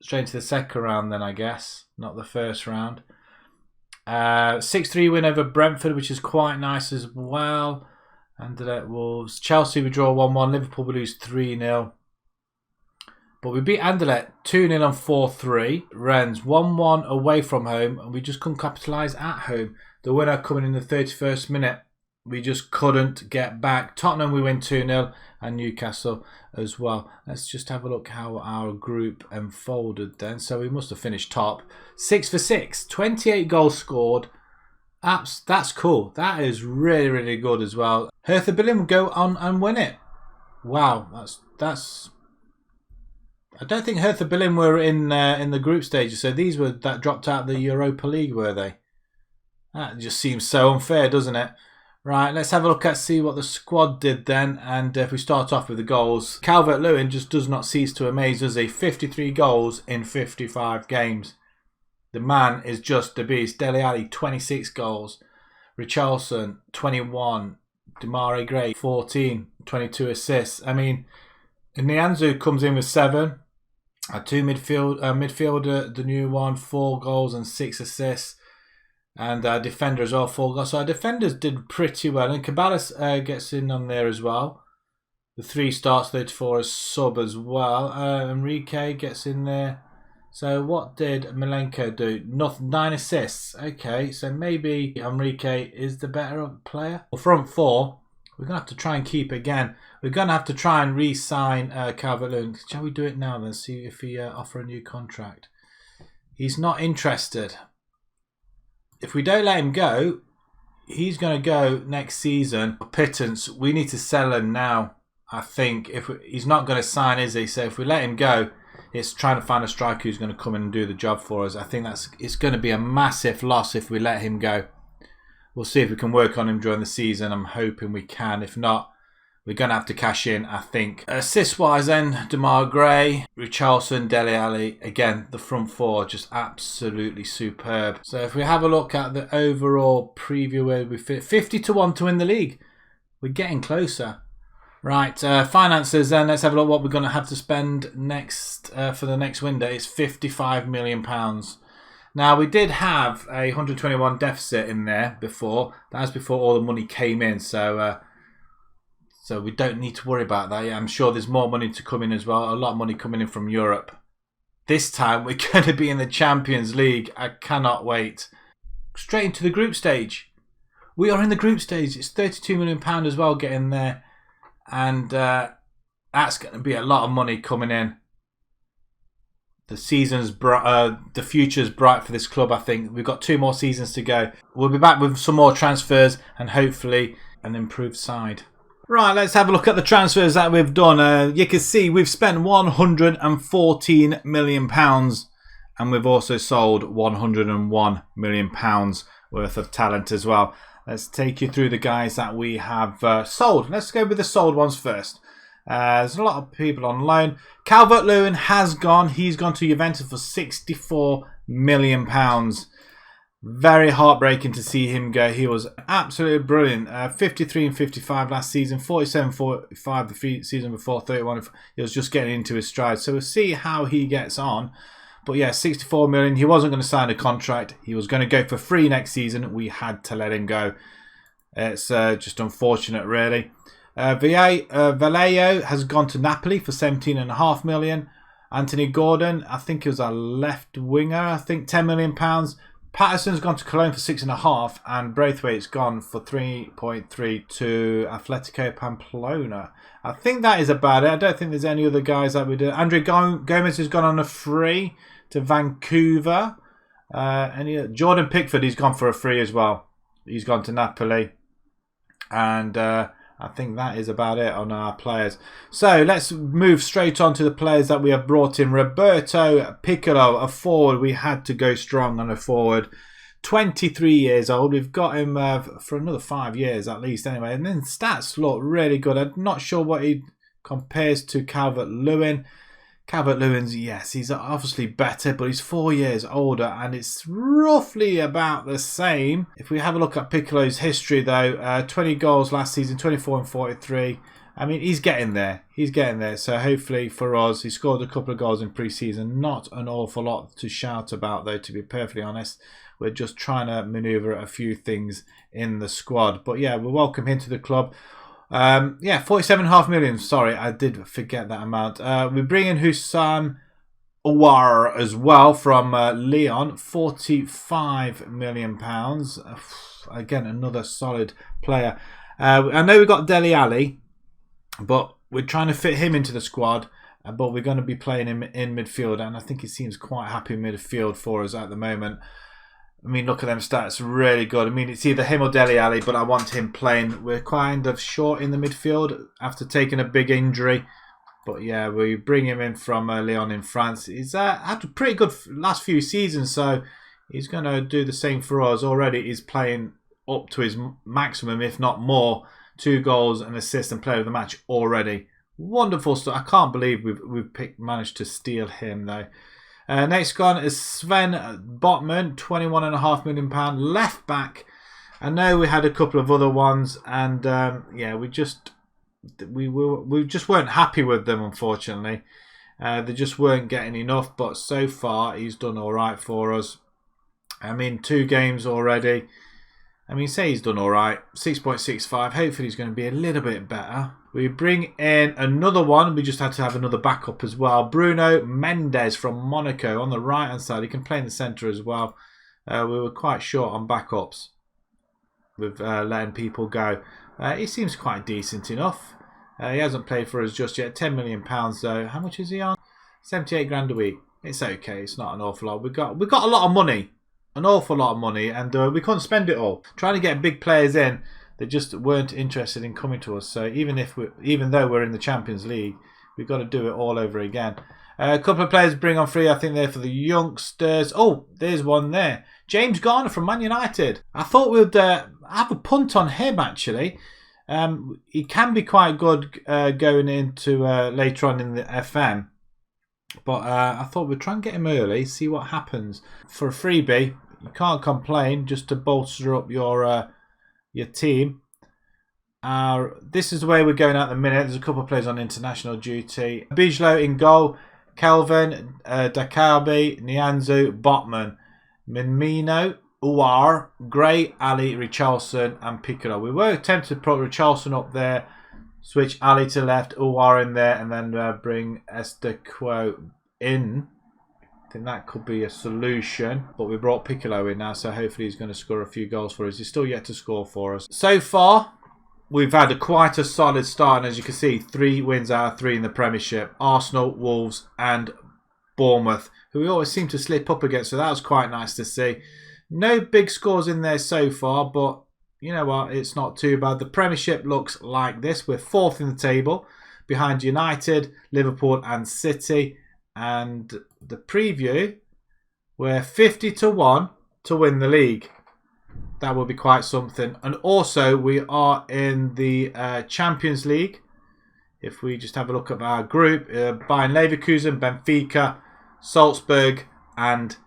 second round then, I guess. Not the first round. 6-3 win over Brentford, which is quite nice as well. Anderlecht Wolves. Chelsea we draw 1-1. Liverpool we lose 3-0. But we beat Anderlecht 2-0 and 4-3. Rennes 1-1 away from home. And we just couldn't capitalise at home. The winner coming in the 31st minute. We just couldn't get back. Tottenham we win 2-0. And Newcastle as well. Let's just have a look how our group unfolded then. So we must have finished top. 6 for 6. 28 goals scored. That's cool. That is really good as well. Hertha Berlin will go on and win it. Wow, that's. I don't think Hertha Berlin were in the group stages, so these were that dropped out of the Europa League, were they? That just seems so unfair, doesn't it? Right, let's have a look at see what the squad did then, and if we start off with the goals, Calvert Lewin just does not cease to amaze us. 53 goals in 55 games. The man is just a beast. Dele Alli, 26 goals. Richarlison, 21. Demarai Gray, 14. 22 assists. I mean, Nianzou comes in with 7. Our two midfielder, the new one, 4 goals and 6 assists. And our defender as well, 4 goals. So our defenders did pretty well. And Cabalas gets in on there as well. The 3 starts, 34 as sub as well. Enrique gets in there. So what did Milenko do? 9 assists. Okay, so maybe Enrique is the better player. Well, front 4, we're going to have to try and keep again. We're going to have to try and re-sign Calvert Lewin. Shall we do it now then? See if he offer a new contract. He's not interested. If we don't let him go, he's going to go next season. Pittance, we need to sell him now. I think he's not going to sign, is he? So if we let him go, it's trying to find a striker who's going to come in and do the job for us. I think it's going to be a massive loss if we let him go. We'll see if we can work on him during the season. I'm hoping we can. If not, we're going to have to cash in, I think. Assist-wise then, Demarai Gray, Richarlison, Dele Alli. Again, the front 4 just absolutely superb. So if we have a look at the overall preview where we fit 50-1 to win the league. We're getting closer. Right, finances then. Let's have a look what we're going to have to spend next for the next window. It's £55 million. Now, we did have a 121 deficit in there before. That was before all the money came in. So we don't need to worry about that. Yeah, I'm sure there's more money to come in as well. A lot of money coming in from Europe. This time, we're going to be in the Champions League. I cannot wait. Straight into the group stage. We are in the group stage. It's £32 million as well getting there. And that's going to be a lot of money coming in. The season's the future's bright for this club, I think. We've got 2 more seasons to go. We'll be back with some more transfers and hopefully an improved side. Right, let's have a look at the transfers that we've done. You can see we've spent £114 million and we've also sold £101 million worth of talent as well. Let's take you through the guys that we have sold. Let's go with the sold ones first. There's a lot of people on loan. Calvert Lewin has gone. He's gone to Juventus for £64 million. Very heartbreaking to see him go. He was absolutely brilliant. 53 and 55 last season, 47 45 the season before, 31. He was just getting into his stride. So we'll see how he gets on. But yeah, 64 million. He wasn't going to sign a contract. He was going to go for free next season. We had to let him go. It's just unfortunate, really. Vallejo has gone to Napoli for 17.5 million. Anthony Gordon, I think he was a left winger. I think £10 million. Patterson's gone to Cologne for 6.5, and Braithwaite's gone for 3.3 to Atletico Pamplona. I think that is about it. I don't think there's any other guys that we do. Andre Gomez has gone on a free to Vancouver. Jordan Pickford, he's gone for a free as well. He's gone to Napoli. And I think that is about it on our players. So let's move straight on to the players that we have brought in. Roberto Piccolo, a forward. We had to go strong on a forward. 23 years old. We've got him for another 5 years at least anyway. And then stats look really good. I'm not sure what he compares to Calvert Lewin. Calvert Lewin's, yes, he's obviously better, but he's 4 years older and it's roughly about the same. If we have a look at Piccolo's history though, 20 goals last season, 24 and 43. I mean, he's getting there. He's getting there. So hopefully for us, he scored a couple of goals in pre-season. Not an awful lot to shout about though, to be perfectly honest. We're just trying to manoeuvre a few things in the squad. But yeah, we'll welcome him to the club. 47.5 million. Sorry, I did forget that amount. We bring in Houssam Aouar as well from Lyon, £45 million. Again, another solid player. I know we've got Dele Alli, but we're trying to fit him into the squad. But we're going to be playing him in midfield, and I think he seems quite happy in midfield for us at the moment. I mean, look at them stats, really good. I mean, it's either him or Dele Alli, but I want him playing. We're kind of short in the midfield after taking a big injury. But yeah, we bring him in from Lyon in France. He's had a pretty good last few seasons, so he's going to do the same for us. Already he's playing up to his maximum, if not more. 2 goals, an assist, and player of the match already. Wonderful stuff. I can't believe we've managed to steal him, though. Next one is Sven Botman, £21.5 million, left back. I know we had a couple of other ones, and yeah, we just weren't happy with them, unfortunately. They just weren't getting enough, but so far he's done all right for us. I mean, 2 games already. I mean, say he's done all right. 6.65. Hopefully he's going to be a little bit better. We bring in another one. We just had to have another backup as well. Bruno Mendes from Monaco on the right-hand side. He can play in the centre as well. We were quite short on backups with letting people go. He seems quite decent enough. He hasn't played for us just yet. £10 million though. How much is he on? 78 grand a week. It's okay. It's not an awful lot. We got a lot of money. An awful lot of money, and we couldn't spend it all. Trying to get big players in, they just weren't interested in coming to us. So even though we're in the Champions League, we've got to do it all over again. A couple of players bring on free, I think they're for the youngsters. Oh, there's one there. James Garner from Man United. I thought we'd have a punt on him, actually. He can be quite good going into later on in the FM. But I thought we'd try and get him early, see what happens. For a freebie, you can't complain, just to bolster up your team. This is the way we're going at the minute. There's a couple of players on international duty. Bijlo in goal. Kelvin, Dakabi, Nianzu, Botman, Minmino, Aouar, Gray, Ali, Richarlison and Piccolo. We were tempted to put Richarlison up there, switch Ali to left, Aouar in there, and then bring Estequo in. I think that could be a solution. But we brought Piccolo in now, so hopefully he's going to score a few goals for us. He's still yet to score for us. So far, we've had quite a solid start. And as you can see, 3 wins out of 3 in the Premiership. Arsenal, Wolves and Bournemouth, who we always seem to slip up against. So that was quite nice to see. No big scores in there so far, but you know what? It's not too bad. The Premiership looks like this. We're 4th in the table, behind United, Liverpool and City. And the preview, we're 50-1 to win the league. That will be quite something. And also, we are in the Champions League. If we just have a look at our group, Bayern Leverkusen, Benfica, Salzburg and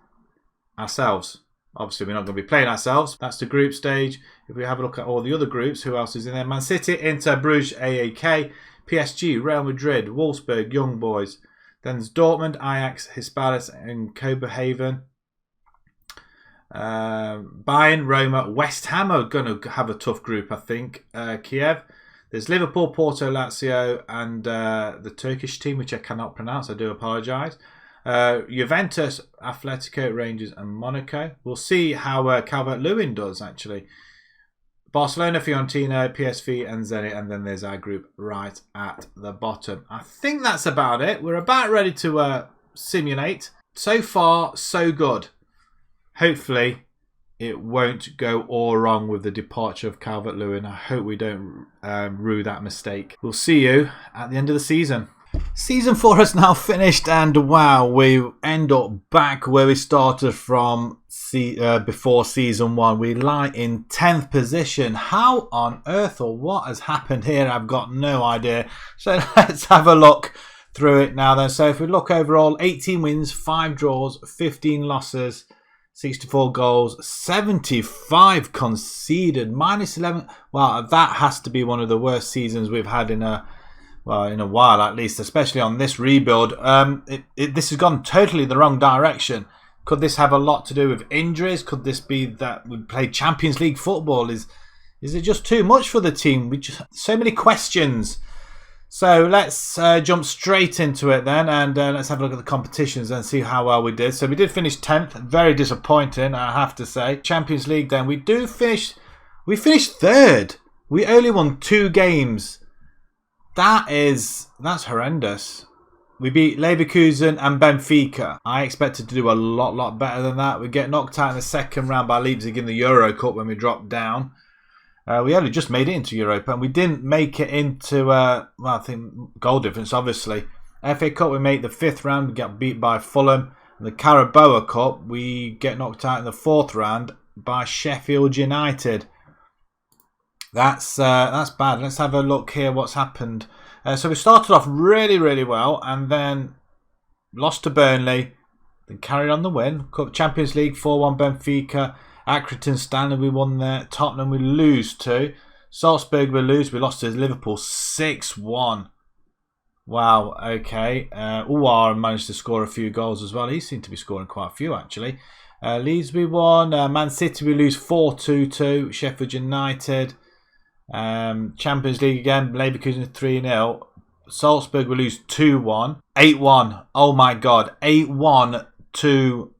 ourselves. Obviously, we're not going to be playing ourselves. That's the group stage. If we have a look at all the other groups, who else is in there? Man City, Inter, Bruges, AAK, PSG, Real Madrid, Wolfsburg, Young Boys. Then there's Dortmund, Ajax, Hispalis, and Copenhagen. Bayern, Roma, West Ham are going to have a tough group, I think. Kiev. There's Liverpool, Porto, Lazio, and the Turkish team, which I cannot pronounce. I do apologise. Juventus, Atletico, Rangers, and Monaco. We'll see how Calvert Lewin does, actually. Barcelona, Fiorentina, PSV, and Zenit. And then there's our group right at the bottom. I think that's about it. We're about ready to simulate. So far, so good. Hopefully, it won't go all wrong with the departure of Calvert Lewin. I hope we don't rue that mistake. We'll see you at the end of the season. Season 4 has now finished, and wow, we end up back where we started from before Season 1. We lie in 10th position. How on earth or what has happened here? I've got no idea. So let's have a look through it now then. So if we look overall, 18 wins, 5 draws, 15 losses, 64 goals, 75 conceded, minus 11. Wow, that has to be one of the worst seasons we've had in a while at least, especially on this rebuild. This has gone totally the wrong direction. Could this have a lot to do with injuries? Could this be that we play Champions League football? Is it just too much for the team? So many questions. So let's jump straight into it then, and let's have a look at the competitions and see how well we did. So we did finish 10th, very disappointing, I have to say. Champions League then, we finished 3rd. We only won 2 games. That's horrendous. We beat Leverkusen and Benfica. I expected to do a lot better than that. We get knocked out in the second round by Leipzig in the Euro Cup when we dropped down. We only just made it into Europa, and we didn't make it into, I think, goal difference, obviously. FA Cup, we make the 5th round, we get beat by Fulham. In the Carabao Cup, we get knocked out in the 4th round by Sheffield United. That's bad. Let's have a look here what's happened. So we started off really well, and then lost to Burnley, then carried on the win. Cup Champions League, 4-1 Benfica. Accrington Stanley, we won there. Tottenham, we lose to. Salzburg, we lose. We lost to Liverpool 6-1. Wow, okay. Uwar managed to score a few goals as well. He seemed to be scoring quite a few, actually. Leeds, we won. Man City, we lose 4-2 to Sheffield United. Champions League again. Leverkusen 3-0. Salzburg, we lose 2-1. 8-1. Oh, my God. 8-1 to...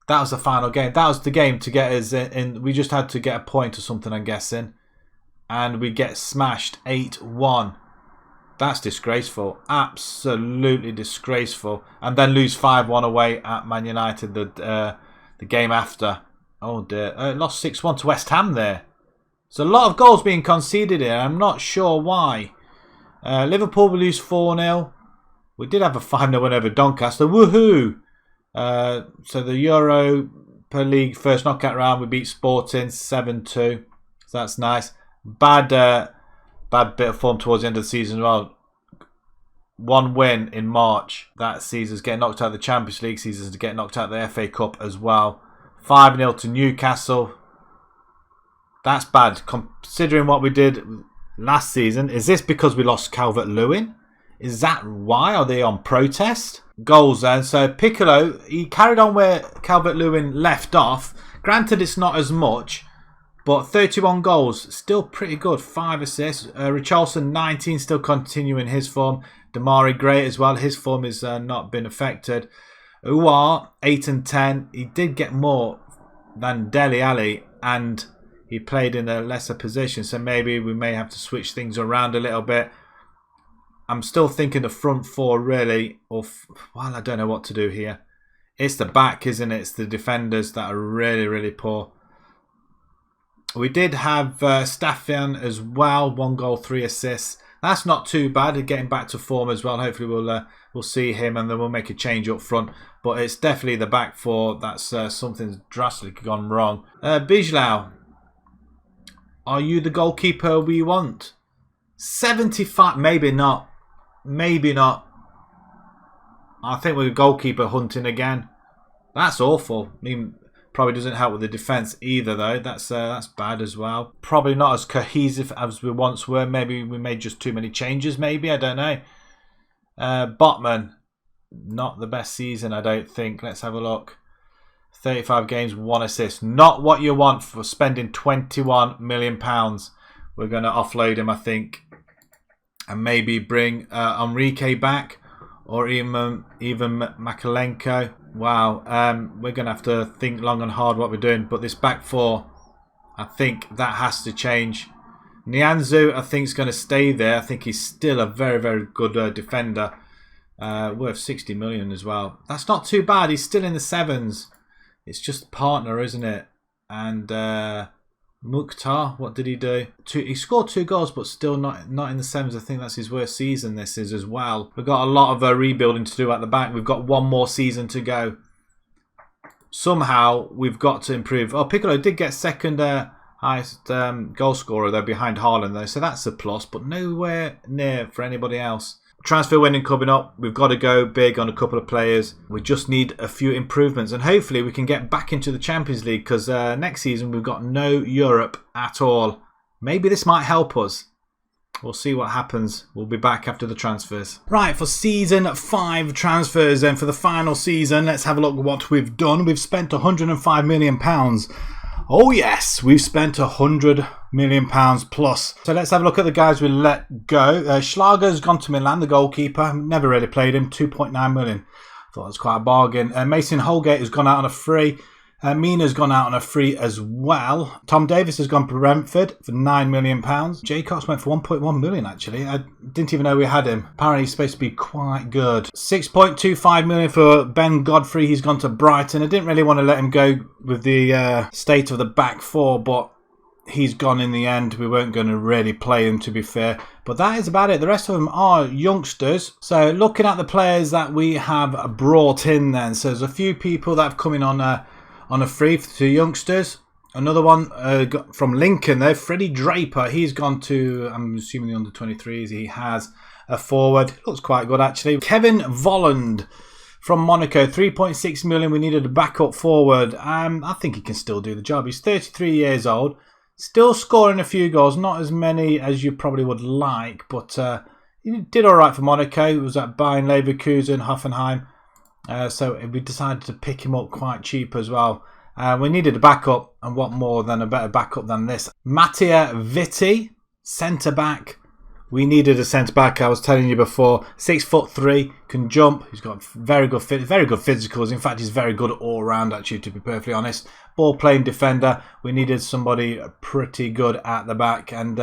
That was the final game. That was the game to get us in. We just had to get a point or something, I'm guessing. And we get smashed 8-1. That's disgraceful. Absolutely disgraceful. And then lose 5-1 away at Man United the game after. Oh dear. Lost 6-1 to West Ham there. So a lot of goals being conceded here. I'm not sure why. Liverpool, we lose 4-0. We did have a 5-0 win over Doncaster. Woohoo! So the Europa League first knockout round, we beat Sporting 7-2. So that's nice. Bad bit of form towards the end of the season as well. 1 win in March. That season's getting knocked out of the Champions League. Season's getting knocked out of the FA Cup as well. 5-0 to Newcastle. That's bad considering what we did last season. Is this because we lost Calvert Lewin? Is that why? Are they on protest? Goals then. So Piccolo, he carried on where Calvert Lewin left off. Granted, it's not as much, but 31 goals, still pretty good. 5 assists. Richarlison, 19, still continuing his form. Damari Gray as well. His form has not been affected. Uwar, 8 and 10. He did get more than Dele Alli, and he played in a lesser position. So maybe we may have to switch things around a little bit. I'm still thinking the front 4 really. Well, I don't know what to do here. It's the back, isn't it? It's the defenders that are really poor. We did have Staffian as well. 1 goal, 3 assists. That's not too bad. Getting back to form as well. Hopefully we'll see him, and then we'll make a change up front. But it's definitely the back 4 that's something's drastically gone wrong. Bijlau, are you the goalkeeper we want? 75. Maybe not. Maybe not. I think we're goalkeeper hunting again. That's awful. I mean, Probably doesn't help with the defence either, though. That's bad as well. Probably not as cohesive as we once were. Maybe we made just too many changes, maybe. I don't know. Botman, not the best season, I don't think. Let's have a look. 35 games, 1 assist. Not what you want for spending £21 million. We're going to offload him, I think. And maybe bring Enrique back. Or even Makalenko. Wow. We're going to have to think long and hard what we're doing. But this back four, I think that has to change. Nianzou, I think, is going to stay there. I think he's still a very, very good defender. Worth 60 million as well. That's not too bad. He's still in the sevens. It's just partner, isn't it? And Mukhtar, what did he do? He scored 2 goals, but still not in the sevens. I think that's his worst season this is as well. We've got a lot of rebuilding to do at the back. We've got 1 more season to go. Somehow, we've got to improve. Oh, Piccolo did get second highest goal scorer, though, behind Haaland, though. So that's a plus, but nowhere near for anybody else. Transfer window coming up. We've got to go big on a couple of players. We just need a few improvements. And hopefully we can get back into the Champions League because next season we've got no Europe at all. Maybe this might help us. We'll see what happens. We'll be back after the transfers. Right, for season 5 transfers and for the final season, let's have a look at what we've done. We've spent £105 million. Oh yes, we've spent £100 million plus. So let's have a look at the guys we let go. Schlager's gone to Milan, the goalkeeper. Never really played him. 2.9 million. Thought it was quite a bargain. Mason Holgate has gone out on a free. Mina's gone out on a free as well. Tom Davis has gone to Brentford for £9 million. Jay Cox went for 1.1 million actually. I didn't even know we had him. Apparently he's supposed to be quite good. 6.25 million for Ben Godfrey. He's gone to Brighton. I didn't really want to let him go with the state of the back four, but he's gone in the end. We weren't going to really play him, to be fair. But that is about it. The rest of them are youngsters. So looking at the players that we have brought in then. So there's a few people that have come in on a free for 2 youngsters. Another one from Lincoln there, Freddie Draper. He's gone to, I'm assuming the under-23s. He has a forward. Looks quite good actually. Kevin Volland from Monaco, 3.6 million. We needed a backup forward. I think he can still do the job. He's 33 years old. Still scoring a few goals. Not as many as you probably would like. But he did all right for Monaco. He was at Bayern Leverkusen, Hoffenheim. So we decided to pick him up quite cheap as well. We needed a backup, and what more than a better backup than this? Mattia Vitti, centre back. We needed a centre back. I was telling you before, 6'3", can jump. He's got very good physicals. In fact, he's very good all round. Actually, to be perfectly honest, ball playing defender. We needed somebody pretty good at the back, and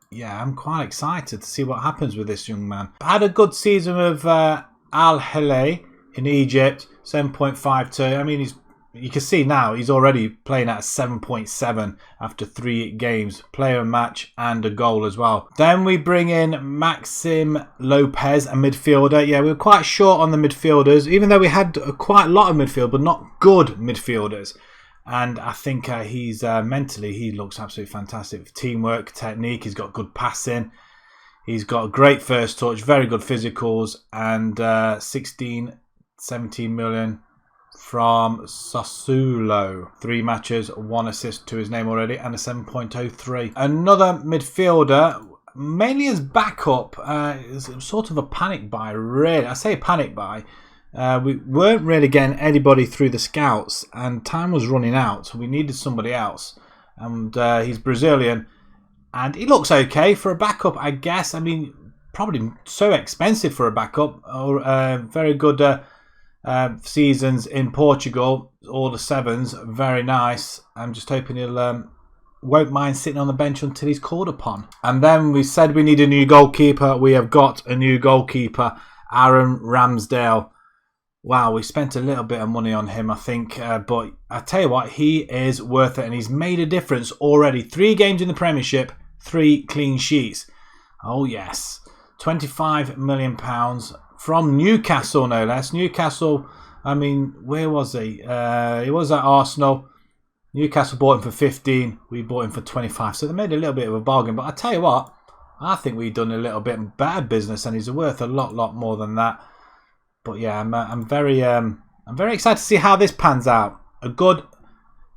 yeah, I'm quite excited to see what happens with this young man. Had a good season with Al Hilal in Egypt, 7.52. I mean, you can see now he's already playing at a 7.7 after 3 games. Player and match and a goal as well. Then we bring in Maxim Lopez, a midfielder. Yeah, we were quite short on the midfielders, even though we had quite a lot of midfield, but not good midfielders. And I think he's mentally, he looks absolutely fantastic. Teamwork, technique, he's got good passing. He's got a great first touch, very good physicals, and 17 million from Sassuolo. 3 matches, 1 assist to his name already, and a 7.03. Another midfielder, mainly as backup, is sort of a panic buy, really. I say panic buy. We weren't really getting anybody through the scouts, and time was running out, so we needed somebody else. And he's Brazilian, and he looks okay for a backup, I guess. I mean, probably so expensive for a backup, or very good seasons in Portugal, all the 7s, very nice. I'm just hoping he'll won't mind sitting on the bench until he's called upon. And then we said we need a new goalkeeper. We have got a new goalkeeper, Aaron Ramsdale. Wow, we spent a little bit of money on him, I think, but I tell you what, he is worth it, and he's made a difference already. 3 games in the Premiership, 3 clean sheets. Oh yes, £25 million. From Newcastle, no less. Newcastle, I mean, where was he? He was at Arsenal. Newcastle bought him for 15. We bought him for 25. So they made a little bit of a bargain. But I tell you what, I think we've done a little bit bad business, and he's worth a lot more than that. But yeah, I'm very excited to see how this pans out. A good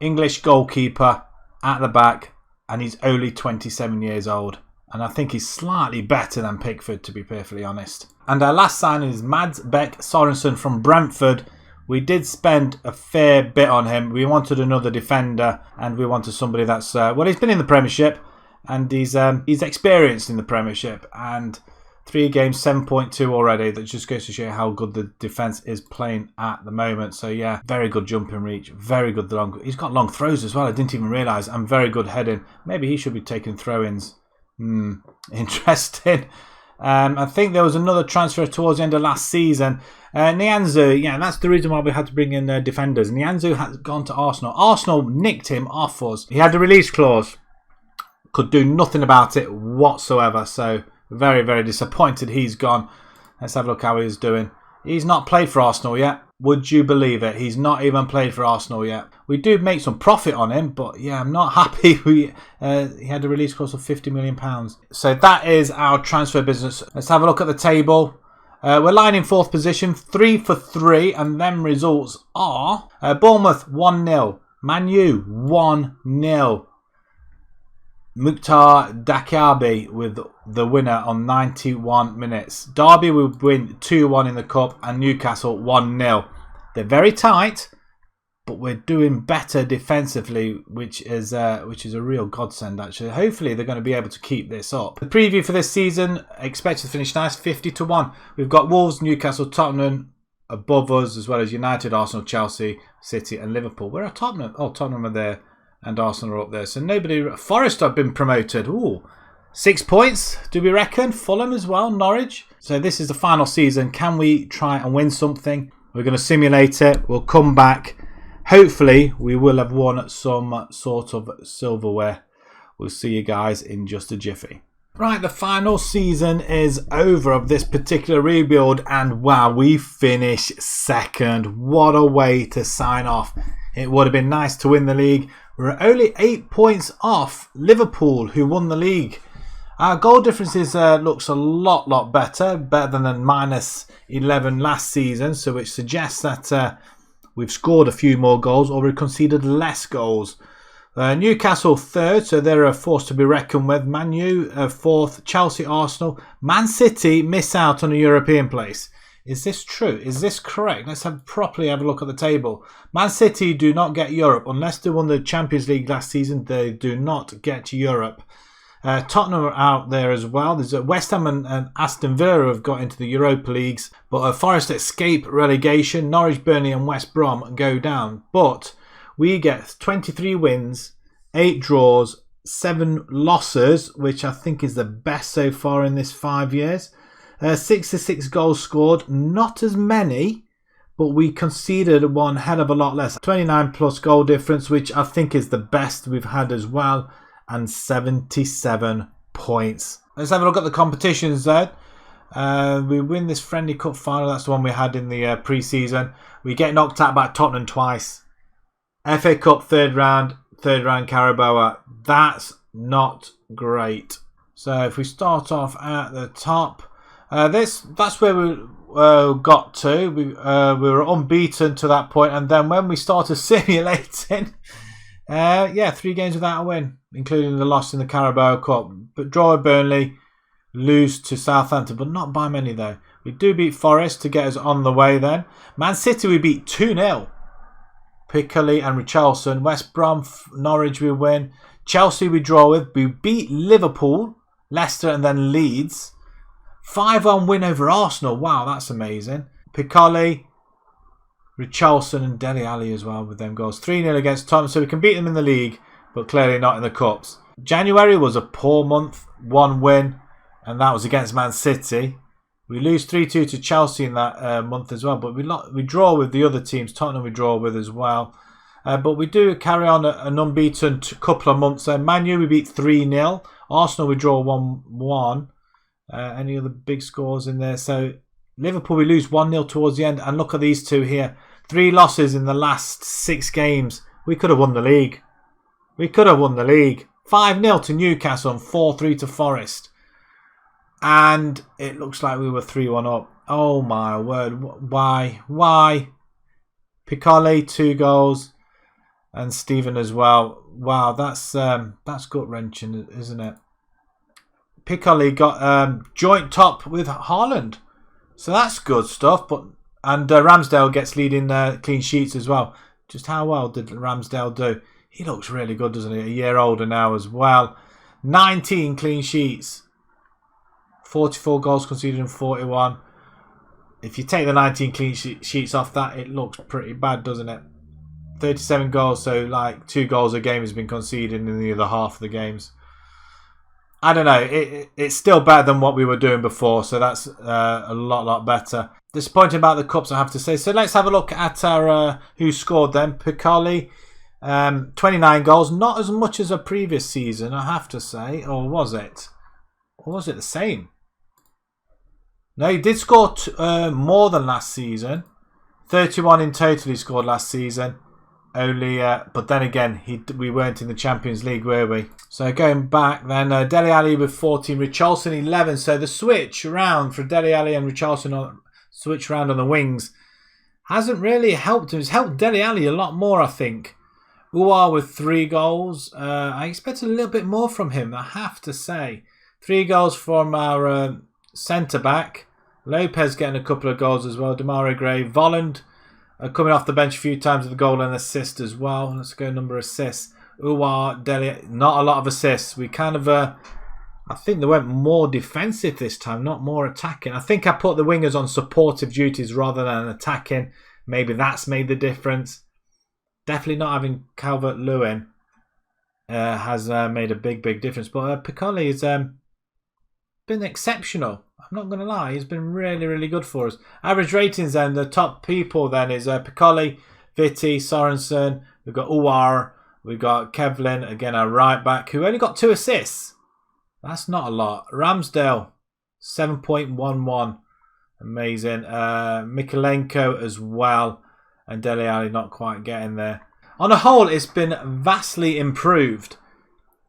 English goalkeeper at the back, and he's only 27 years old. And I think he's slightly better than Pickford, to be perfectly honest. And our last signing is Mads Beck Sorenson from Brentford. We did spend a fair bit on him. We wanted another defender, and we wanted somebody that's he's been in the Premiership, and he's experienced in the Premiership, and 3 games, 7.2 already. That just goes to show how good the defence is playing at the moment. So yeah, very good jumping reach, very good long. He's got long throws as well. I didn't even realise. And very good heading. Maybe he should be taking throw-ins. Interesting. I think there was another transfer towards the end of last season. Nianzou, yeah, that's the reason why we had to bring in defenders. Nianzou has gone to Arsenal. Arsenal nicked him off us. He had a release clause. Could do nothing about it whatsoever. So very, very disappointed he's gone. Let's have a look how he's doing. He's not played for Arsenal yet. Would you believe it? He's not even played for Arsenal yet. We do make some profit on him, but yeah, I'm not happy. He had a release cost of £50 million. So that is our transfer business. Let's have a look at the table. We're lying in 4th position, 3 for 3, and them results are Bournemouth 1-0, Man U 1-0. Mukhtar Diaby with the winner on 91 minutes. Derby will win 2-1 in the Cup, and Newcastle 1-0. They're very tight, but we're doing better defensively, which is a real godsend actually. Hopefully they're going to be able to keep this up. The preview for this season, expected to finish nice, 50-1. We've got Wolves, Newcastle, Tottenham above us, as well as United, Arsenal, Chelsea, City and Liverpool. Where are Tottenham? Oh, Tottenham are there. And Arsenal are up there. So nobody... Forest have been promoted. Ooh. 6 points, do we reckon? Fulham as well. Norwich. So this is the final season. Can we try and win something? We're going to simulate it. We'll come back. Hopefully, we will have won some sort of silverware. We'll see you guys in just a jiffy. Right, the final season is over of this particular rebuild. And wow, we finished 2nd. What a way to sign off. It would have been nice to win the league. We're only 8 points off Liverpool, who won the league. Our goal differences looks a lot better than the -11 last season, so which suggests that we've scored a few more goals or we've conceded less goals. Newcastle 3rd, so they're a force to be reckoned with. Man U 4th, Chelsea, Arsenal. Man City miss out on a European place. Is this true? Is this correct? Let's properly have a look at the table. Man City do not get Europe. Unless they won the Champions League last season, they do not get Europe. Tottenham are out there as well. There's West Ham and Aston Villa have got into the Europa Leagues. But Forest escape relegation. Norwich, Burnley and West Brom go down. But we get 23 wins, 8 draws, 7 losses, which I think is the best so far in this 5 years. 66 goals scored, not as many, but we conceded one hell of a lot less. 29 plus goal difference, which I think is the best we've had as well, and 77 points. Let's have a look at the competitions then. We win this Friendly Cup final, that's the one we had in the pre-season. We get knocked out by Tottenham twice. FA Cup third round Carabao. That's not great. So if we start off at the top, that's where we got to. We were unbeaten to that point, and then when we started simulating, 3 games without a win, including the loss in the Carabao Cup. But draw with Burnley, lose to Southampton, but not by many though. We do beat Forest to get us on the way then. Man City we beat 2-0. Piccolo and Richarlison. West Brom, Norwich we win. Chelsea we draw with. We beat Liverpool, Leicester and then Leeds. 5-1 win over Arsenal. Wow, that's amazing. Piccolo, Richarlison and Dele Alli as well with them goals. 3-0 against Tottenham, so we can beat them in the league, but clearly not in the Cups. January was a poor month. 1 win, and that was against Man City. We lose 3-2 to Chelsea in that month as well, but we draw with the other teams. Tottenham we draw with as well. But we do carry on an unbeaten couple of months. Man U we beat 3-0. Arsenal we draw 1-1. Any other big scores in there? So Liverpool we lose 1-0 towards the end. And look at these two here. 3 losses in the last 6 games. We could have won the league. 5-0 to Newcastle and 4-3 to Forest. And it looks like we were 3-1 up. Oh my word. Why? Piccolo 2 goals. And Stephen as well. Wow, that's gut-wrenching, isn't it? Piccolo got joint top with Haaland. So that's good stuff. And Ramsdale gets leading clean sheets as well. Just how well did Ramsdale do? He looks really good, doesn't he? A year older now as well. 19 clean sheets. 44 goals conceded in 41. If you take the 19 clean sheets off that, it looks pretty bad, doesn't it? 37 goals, so like 2 goals a game has been conceded in the other half of the games. I don't know. It's still better than what we were doing before, so that's a lot better. Disappointing about the cups, I have to say. So let's have a look at our who scored then. Piccolo, 29 goals, not as much as a previous season, I have to say. Or was it? Or was it the same? No, he did score more than last season. 31 in total he scored last season. Only, but then again, we weren't in the Champions League, were we? So going back then, Dele Alli with 14, Richarlison 11. So the switch around for Dele Alli and Richarlison, switch around on the wings, hasn't really helped him. It's helped Dele Alli a lot more, I think. Uar with 3 goals. I expected a little bit more from him, I have to say. 3 goals from our centre-back. Lopez getting a couple of goals as well. Demarai Gray. Volland coming off the bench a few times with a goal and assist as well. Let's go number of assists. Uar, Dele, not a lot of assists. We kind of, I think they went more defensive this time, not more attacking. I think I put the wingers on supportive duties rather than attacking. Maybe that's made the difference. Definitely not having Calvert Lewin has made a big difference. But Piccolo has been exceptional. I'm not going to lie, he's been really good for us. Average ratings then, the top people then is Piccolo, Vitti, Sorenson. We've got Uar, we've got Kevlin, again our right back, who only got 2 assists. That's not a lot. Ramsdale, 7.11. Amazing. Mikolenko as well. And Dele Alli not quite getting there. On a whole, it's been vastly improved.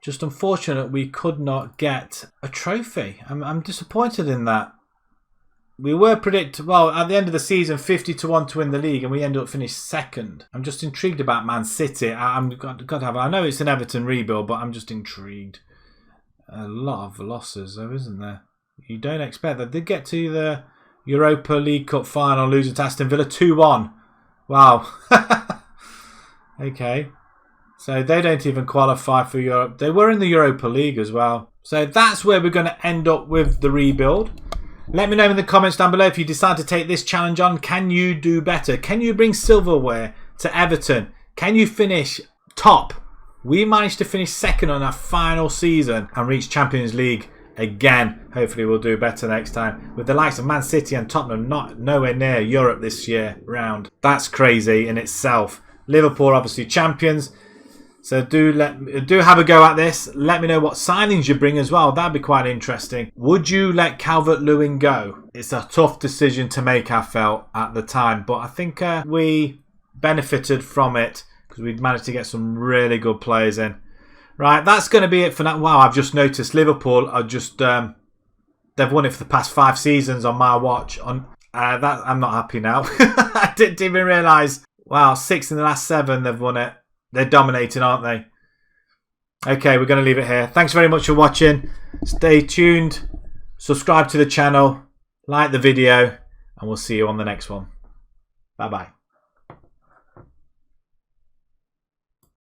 Just unfortunate we could not get a trophy. I'm disappointed in that. We were well, at the end of the season, 50-1 to win the league, and we ended up finished second. I'm just intrigued about Man City. I'm got to have. I know it's an Everton rebuild, but I'm just intrigued. A lot of losses, though, isn't there? You don't expect that. They did get to the Europa League Cup final, losing to Aston Villa 2-1. Wow. Okay. So they don't even qualify for Europe. They were in the Europa League as well. So that's where we're going to end up with the rebuild. Let me know in the comments down below if you decide to take this challenge on. Can you do better? Can you bring silverware to Everton? Can you finish top? We managed to finish second on our final season and reach Champions League again. Hopefully we'll do better next time. With the likes of Man City and Tottenham nowhere near Europe this year round. That's crazy in itself. Liverpool obviously champions. So do have a go at this. Let me know what signings you bring as well. That'd be quite interesting. Would you let Calvert Lewin go? It's a tough decision to make, I felt, at the time. But I think we benefited from it because we'd managed to get some really good players in. Right, that's going to be it for now. Wow, I've just noticed Liverpool are just... they've won it for the past 5 seasons on my watch. That I'm not happy now. I didn't even realise. Wow, 6 in the last 7 they've won it. They're dominating, aren't they? Okay, we're going to leave it here. Thanks very much for watching. Stay tuned. Subscribe to the channel. Like the video. And we'll see you on the next one. Bye-bye.